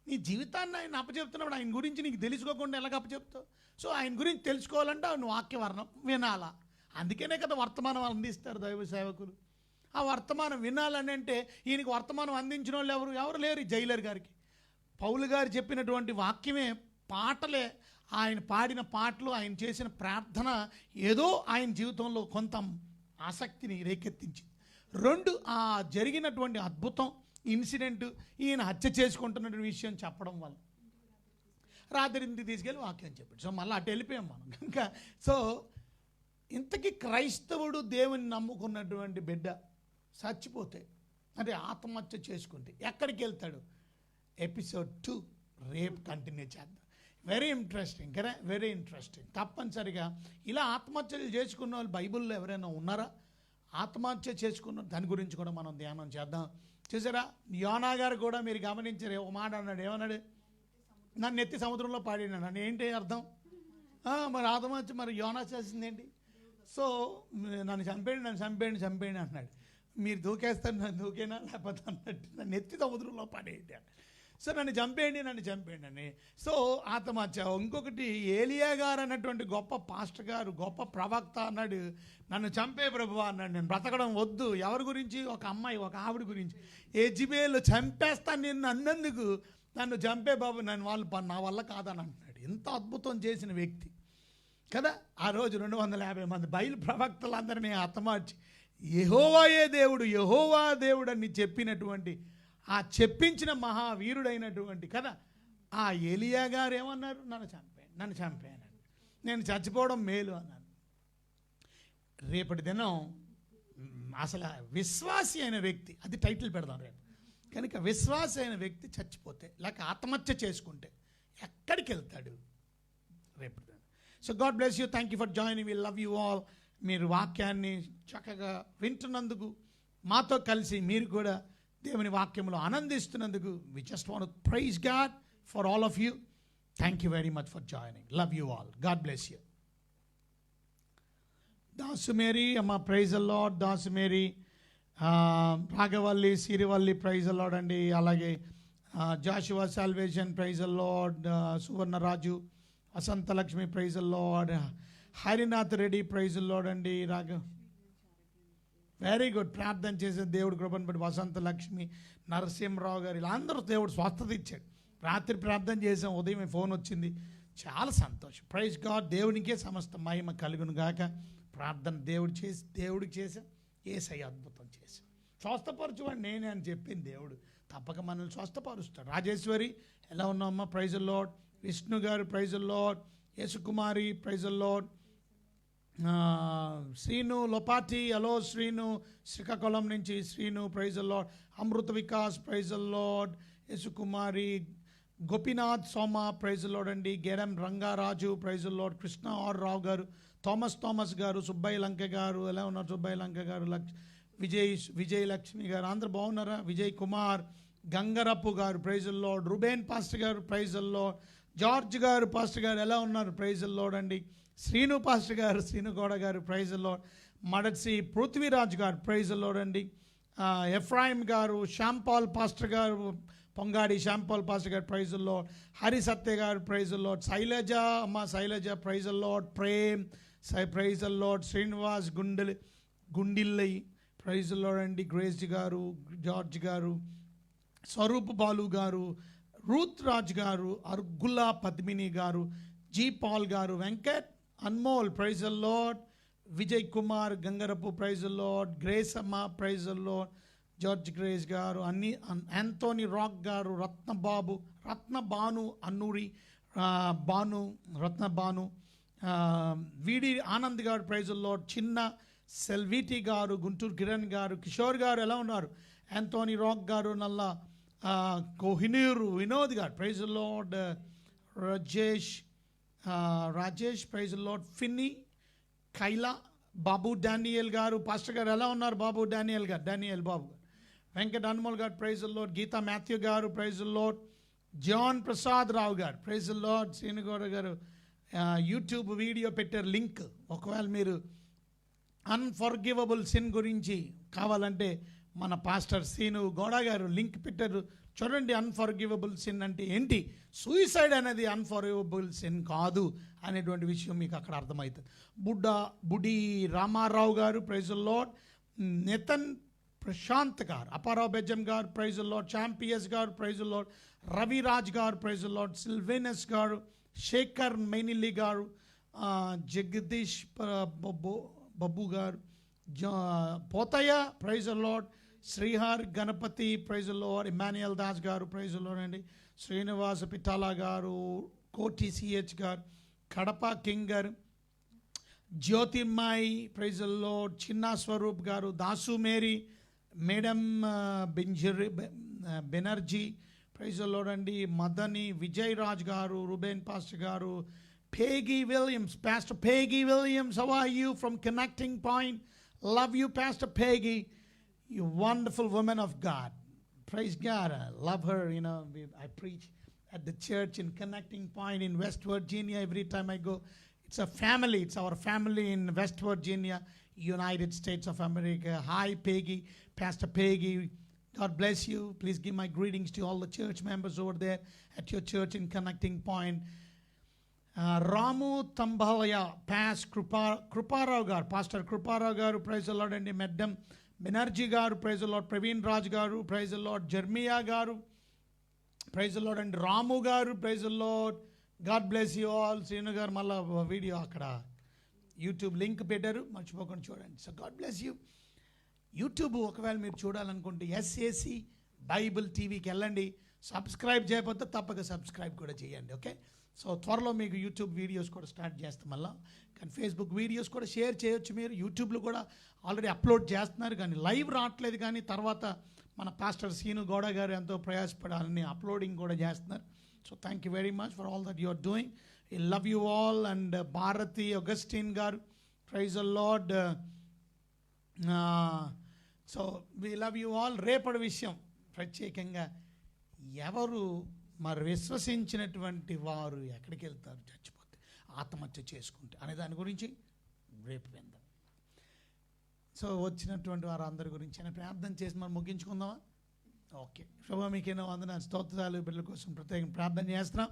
నీ జీవితాన్ని ఆయన అప్పచెప్తున్నప్పుడు ఆయన గురించి నీకు తెలుసుకోకుండా ఎలాగ అప్పచెప్తావు? సో ఆయన గురించి తెలుసుకోవాలంటే నువ్వు వాక్యవర్ణం వినాలా. అందుకనే కదా వర్తమానం అందిస్తారు దైవ సేవకులు. ఆ వర్తమానం వినాలని అంటే ఈయనకి వర్తమానం అందించిన వాళ్ళు ఎవరు లేరు. జైలర్ గారికి పౌలు గారు చెప్పినటువంటి వాక్యమే, పాటలే, ఆయన పాడిన పాటలు, ఆయన చేసిన ప్రార్థన ఏదో ఆయన జీవితంలో కొంత ఆసక్తిని రేకెత్తించింది. 2 ఆ జరిగినటువంటి అద్భుతం ఇన్సిడెంట్, ఈయన హత్య చేసుకుంటున్న విషయం చెప్పడం వల్ల రాత్రి ఇంటికి తీసుకెళ్ళి వాక్యం చెప్పాడు. సో మళ్ళీ అటు వెళ్ళిపోయాం మనం కనుక. సో ఇంతకీ క్రైస్తవుడు దేవుని నమ్ముకున్నటువంటి బిడ్డ చచ్చిపోతే, అంటే ఆత్మహత్య చేసుకుంటే ఎక్కడికి వెళ్తాడు? ఎపిసోడ్ 2 రేపు కంటిన్యూ చేద్దాం. వెరీ ఇంట్రెస్టింగ్ కదా, వెరీ ఇంట్రెస్టింగ్. తప్పనిసరిగా ఇలా ఆత్మహత్యలు చేసుకున్న వాళ్ళు బైబిల్లో ఎవరైనా ఉన్నారా? ఆత్మహత్య చేసుకున్న దాని గురించి కూడా మనం ధ్యానం చేద్దాం. చూసారా, యోనా గారు కూడా మీరు గమనించారు, ఒక మాట అన్నాడు. ఏమన్నాడు? నన్ను ఎత్తి సముద్రంలో పాడినాడు అని. ఏంటి అర్థం? మరి ఆత్మహత్య మరి యోనా చేసింది ఏంటి? సో నన్ను చంపేయండి అంటున్నాడు. మీరు దూకేస్తారు, నన్ను దూకేనా లేకపోతే అన్నట్టు నన్ను ఎత్తి సముద్రంలో పాడేయండి. సో నన్ను చంపేయండి అని. సో ఆత్మహత్య. ఇంకొకటి, ఏలియా గారు అన్నటువంటి గొప్ప పాస్టర్ గారు, గొప్ప ప్రవక్త అన్నాడు, నన్ను చంపే ప్రభువా అన్నాడు. నేను బ్రతకడం వద్దు. ఎవరి గురించి? ఒక అమ్మాయి, ఒక ఆవిడ గురించి. యెజబెలు చంపేస్తాను నిన్ను అన్నందుకు, నన్ను చంపే బాబు, నా వల్ల కాదని అంటున్నాడు. ఎంత అద్భుతం చేసిన వ్యక్తి కదా. ఆ రోజు 250 మంది బయలు ప్రవక్తలందరినీ హతమార్చి యెహోవాయే దేవుడు, యెహోవా దేవుడు అని చెప్పినటువంటి, ఆ చెప్పించిన మహావీరుడైనటువంటి కదా ఆ ఏలియా గారు ఏమన్నారు? నన్ను చంపేయను, నేను చచ్చిపోవడం మేలు అన్నాను. రేపటి దినం అసలు విశ్వాసి అయిన వ్యక్తి, అది టైటిల్ పెడదాం రేపు. కనుక విశ్వాసి అయిన వ్యక్తి చచ్చిపోతే, లేక ఆత్మహత్య చేసుకుంటే ఎక్కడికి వెళ్తాడు రేపటి దినం? So God bless you. Thank you for joining. We love you all. మీరు వాక్యాన్ని చక్కగా వింటున్నందుకు, మాతో కలిసి మీరు కూడా దేవుని వాక్యంలో ఆనందిస్తున్నందుకు, we just want to praise God for all of you. Thank you very much for joining. Love you all. God bless you. Dasumary అమ్మ, ప్రైజ్ ద లార్డ్. దాసుమేరీ, రాఘవల్లి, సిరివల్లి, ప్రైజ్ ద లార్డ్ అండి. అలాగే Joshua Salvation, praise the Lord. Suvarnaraju, Vasanthalakshmi, praise the Lord. Harinath Reddy, praise the Lord అండి. Very good. ప్రార్థన చేసిన దేవుడు కృపను బట్టి వసంత లక్ష్మి, నరసింహరావు గారు, ఇలా అందరూ దేవుడు స్వస్థత ఇచ్చాడు. రాత్రి ప్రార్థన చేసాం, ఉదయం ఫోన్ వచ్చింది. చాలా సంతోషం. Praise God. దేవునికే సమస్త మహిమ కలుగును గాక. ప్రార్థన దేవుడికి చేసాం. యేసయ్య అద్భుతం చేశాం. స్వస్థపరచువాడు నేనే అని చెప్పింది దేవుడు, తప్పక మనల్ని స్వస్థపరుస్తాడు. రాజేశ్వరి, ఎలా ఉన్నామమ్మా? Praise the Lord. విష్ణు గారు, praise the Lord. Yesukumari, praise the Lord. Srinu Lopati, hello Srinu, Srikakulam నుంచి Srinu, praise the Lord. Amrutha Vikas, praise the Lord. Yesukumari, Gopinath Soma, praise the Lord అండి. Geram Rangaraju, praise the Lord. Krishna R Rao గారు, థామస్ గారు, సుబ్బయ్య లంక గారు, ఎలా ఉన్నారు సుబ్బయ్య లంక గారు? విజయ్ లక్ష్మి గారు, అందరూ బాగున్నారా? విజయ్ కుమార్, గంగరప్పు గారు, ప్రైజ్ ద లార్డ్. రుబేన్ పాస్టర్ గారు, ప్రైజ్ ద లార్డ్. జార్జ్ గారు, పాస్టర్ గారు ఎలా ఉన్నారు? ప్రైజ్ ద లార్డ్ అండి. శ్రీను పాస్టర్ గారు, శ్రీను గౌడ గారు, praise the Lord. Madasi Prithviraj గారు, ప్రైజ్ ద లార్డ్ అండి. ఎఫ్రాయిం గారు, శ్యాంపాల్ పాస్టర్ గారు, పొంగాడి శ్యాంపాల్ పాస్టర్ గారు, praise the Lord. Hari Satya గారు, ప్రైజ్ ద లార్డ్. శైలజ అమ్మ, Sailaja, praise the Lord. Prem, praise the Lord. Srinivas Gundillai, praise the Lord అండి. గ్రేస్ గారు, జార్జ్ గారు, స్వరూప్ బాలు గారు, రూత్ రాజ్ గారు, అర్గుల్లా పద్మిని గారు, జీ పాల్ గారు, Venkat, Anmol, praise the Lord. Vijay Kumar, Gangarapu, praise the Lord. Grace అమ్మ, praise the Lord. George Grace గారు, యాంథోనీ రాక్ గారు, రత్నబాను అన్నూరి, రత్నబాను, వీడి ఆనంద్ గారు, ప్రైజ్ ద లార్డ్. చిన్న సెల్విటి గారు, గుంటూరు కిరణ్ గారు, కిషోర్ గారు ఎలా ఉన్నారు? యాంథోనీ రాక్ గారు, నల్ల కోహినూరు వినోద్ గారు, praise the Lord. Rajesh, praise the Lord. Finny, Kaila, Babu Daniel గారు, పాస్టర్ గారు ఎలా ఉన్నారు? బాబు డానియల్ బాబు గారు. వెంకట అన్మోల్ గారు, praise the Lord. Geetha Mathew గారు, praise the Lord. John Prasad Rao గారు, ప్రైజ్ ద లార్డ్. శ్రీనుగౌడ గారు యూట్యూబ్ వీడియో పెట్టారు, లింక్. ఒకవేళ మీరు అన్ఫర్గివబుల్ సిన్ గురించి కావాలంటే మన పాస్టర్ శ్రీను గౌడ గారు లింక్ పెట్టారు, చూడండి. అన్ఫర్గివబుల్ సిన్ అంటే ఏంటి, సూయిసైడ్ అనేది అన్ఫర్గివబుల్ సిన్ కాదు అనేటువంటి విషయం మీకు అక్కడ అర్థమవుతుంది. బుడి రామారావు గారు, ప్రైజ్ ద లార్డ్. నితన్ ప్రశాంత్ గారు, అపారావు బెజ్జం గారు, ప్రైజ్ ద లార్డ్. చాంపియస్ గారు, ప్రైజ్ ద లార్డ్. రవిరాజ్ గారు, ప్రైజ్ ద లార్డ్. సిల్వేనస్ గారు, శేఖర్ మైనిల్లి గారు, జగదీష్ బబ్బు గారు, Pothaiah, praise the Lord. Srihar Ganapathi, praise the Lord. Emmanuel Das గారు, ప్రైజ్ ద లార్డ్ అండి. శ్రీనివాస పిఠాల గారు, కోటి సిహెచ్ గారు, కడప కింగ్ గారు, జ్యోతిర్మాయి, ప్రైజ్ ద లార్డ్. చిన్న స్వరూప్ గారు, Dasu Mary, madam Banerjee, praise the Lord అండి. మదని, విజయ్ రాజ్ గారు, రుబేన్ పాస్టర్ గారు, Peggy Williams, Pastor Peggy Williams, how are you from Connecting Point? Love you, Pastor Peggy, you wonderful woman of God. Praise God. I love her. I preach at the church in Connecting Point in West Virginia every time I go. It's a family. It's our family in West Virginia, United States of America. Hi, Peggy, Pastor Peggy. God bless you. Please give my greetings to all the church members over there at your church in Connecting Point. Ramu Tambalaya, Pastor Kruparao Garu, praise the Lord, and Madam Banerjee Garu, praise the Lord, Praveen Raj Garu, praise the Lord, Jeremiah Garu, praise the Lord, and Ramu Garu, praise the Lord. God bless you all. Srinu garu malla video akkada YouTube link పెట్టారు, మర్చిపోకుండా చూడండి. So God bless you. YouTube ఒకవేళ మీరు చూడాలనుకుంటే SAC Bible టీవీకి వెళ్ళండి. Subscribe చేయకపోతే తప్పక సబ్స్క్రైబ్ కూడా చేయండి. ఓకే, సో త్వరలో మీకు యూట్యూబ్ వీడియోస్ కూడా స్టార్ట్ చేస్తాం మళ్ళీ. కానీ ఫేస్బుక్ వీడియోస్ కూడా షేర్ చేయొచ్చు మీరు. యూట్యూబ్లో కూడా ఆల్రెడీ అప్లోడ్ చేస్తున్నారు, కానీ లైవ్ రావట్లేదు. కానీ తర్వాత మన పాస్టర్ సీను గౌడ గారు ఎంతో ప్రయాసపడాలని అప్లోడింగ్ కూడా చేస్తున్నారు. So thank you very much for all that you are doing. I love you all. And Bharathi Augustine గారు, praise the Lord. So we love you all. రేపటి విషయం ప్రత్యేకంగా, ఎవరు మరి విశ్వసించినటువంటి వారు ఎక్కడికి వెళ్తారు చచ్చిపోతే, ఆత్మహత్య చేసుకుంటే అనే దాని గురించి రేపు విందాం. సో వచ్చినటువంటి వారు అందరి గురించి ప్రార్థన చేసి మనం ముగించుకుందామా? ఓకే, శుభ మీకేనో వందన స్తోత్రాలు. బిడ్డల కోసం ప్రత్యేకంగా ప్రార్థన చేస్తున్నాం.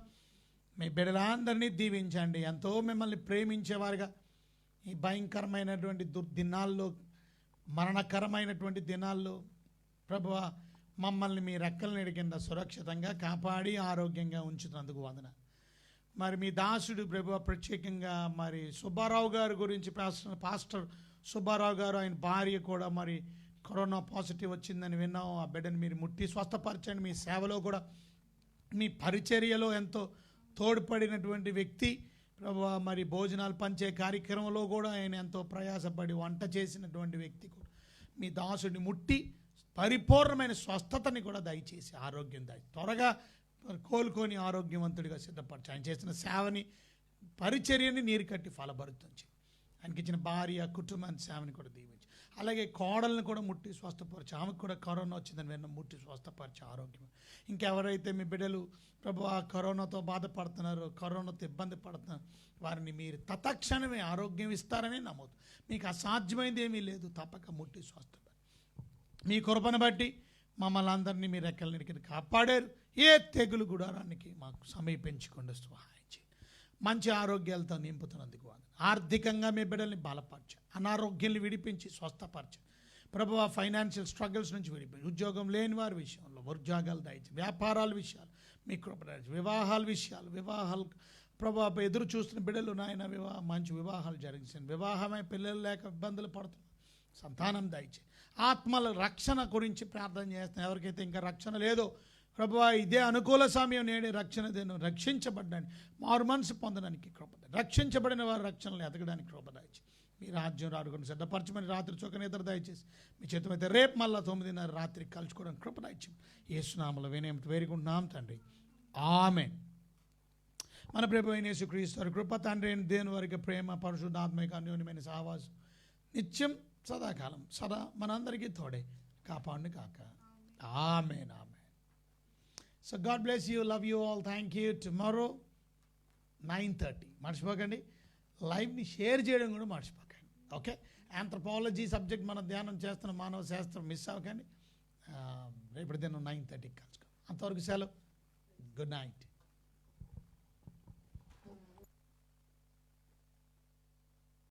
మీ బిడ్డలందరినీ దీవించండి. ఎంతో మిమ్మల్ని ప్రేమించేవారుగా ఈ భయంకరమైనటువంటి దినాల్లో, మరణకరమైనటువంటి దినాల్లో ప్రభువా మమ్మల్ని మీ రెక్కల నీడ కింద సురక్షితంగా కాపాడి ఆరోగ్యంగా ఉంచుతున్నందుకు వందన. మరి మీ దాసుడు ప్రభువా ప్రత్యేకంగా మరి సుబ్బారావు గారి గురించి, పాస్టర్ సుబ్బారావు గారు, ఆయన భార్య కూడా మరి కరోనా పాజిటివ్ వచ్చిందని విన్నాం. ఆ బిడ్డను మీరు ముట్టి స్వస్థపరచండి. మీ సేవలో కూడా, మీ పరిచర్యలో ఎంతో తోడ్పడినటువంటి వ్యక్తి ప్రభువా. మరి భోజనాలు పంచే కార్యక్రమంలో కూడా ఆయన ఎంతో ప్రయాసపడి వంట చేసినటువంటి వ్యక్తి కూడా మీ దాసుడిని ముట్టి పరిపూర్ణమైన స్వస్థతని కూడా దయచేసి ఆరోగ్యం త్వరగా కోలుకొని ఆరోగ్యవంతుడిగా సిద్ధపరచు. ఆయన చేసిన సేవని, పరిచర్యని నీరు కట్టి ఫలభరితం. ఆయనకి ఇచ్చిన భార్య, కుటుంబాన్ని, సేవని కూడా దీవించి, అలాగే కోడల్ని కూడా ముట్టి స్వస్థపరచు. ఆమెకు కూడా కరోనా వచ్చిందని విన్న ముట్టి స్వస్థపరచు ఆరోగ్యం. ఇంకెవరైతే మీ బిడ్డలు ప్రభువా కరోనాతో బాధపడుతున్నారో, కరోనాతో ఇబ్బంది పడుతున్నారు, వారిని మీరు తత్క్షణమే ఆరోగ్యం ఇస్తారని నమ్మదు. మీకు అసాధ్యమైంది ఏమీ లేదు. తప్పక ముట్టి స్వస్థపరచు. మీ కృపను బట్టి మమ్మల్ని అందరినీ మీరు రెక్కల నీడ కింద కాపాడారు. ఏ తెగులు గుడారానికి మాకు సమీపించకుండా సహాయం చేయండి. మంచి ఆరోగ్యాలతో నింపుతున్నందుకు ఆర్థికంగా మీ బిడ్డల్ని బలపరచు. అనారోగ్యాన్ని విడిపించి స్వస్థపరచు ప్రభువా. ఫైనాన్షియల్ స్ట్రగుల్స్ నుంచి విడిపించి, ఉద్యోగం లేని వారి విషయంలో ఉద్యోగాలు దయచేసి, వ్యాపారాల విషయాలు మీ కృప, వివాహాల విషయాలు ప్రభువా ఎదురు చూస్తున్న బిడ్డలు నాయన మంచి వివాహాలు జరిగించండి. వివాహమై పిల్లలు లేక ఇబ్బందులు పడుతున్నారు, సంతానం దయచేసి. ఆత్మల రక్షణ గురించి ప్రార్థన చేస్తున్నాం. ఎవరికైతే ఇంకా రక్షణ లేదో ప్రభువా, ఇదే అనుకూల సమయం, నేడే రక్షణ దేను రక్షించబడ్డానికి, మారు మనసు పొందడానికి కృప, రక్షించబడిన వారు రక్షణలు ఎదగడానికి కృప దయచేసి. మీ రాజ్యం రాడుకొని సిద్ధపరచమని రాత్రి చొక్క నిద్ర దయచేసి, మీ చేతమైతే రేపు మళ్ళీ 9:30 రాత్రికి కలుసుకోవడానికి కృప దయచేసి. యేసునామములో వినయంతో వేడుకుంటున్నాం తండ్రి, ఆమేన్. మన ప్రభు అయిన యేసుక్రీస్తు కృప, తండ్రి అయిన దేవుని వారికి ప్రేమ, పరిశుద్ధాత్మక అన్యోన్యమైన సహవాసం నిత్యం సదాకాలం సదా మనందరికీ తోడే కాపాడును కాక. Amen, amen. So God bless you. Love you all. Thank you. Tomorrow 9:30 మర్చిపోకండి. లైవ్ని షేర్ చేయడం కూడా మర్చిపోకండి. ఓకే, ఆంథ్రపాలజీ సబ్జెక్ట్ మనం ధ్యానం చేస్తున్న మానవ శాస్త్రం మిస్ అవ్వకండి. రేపటి దినం 9:30 కలుసుకోండి. అంతవరకు సెలవు. Good night.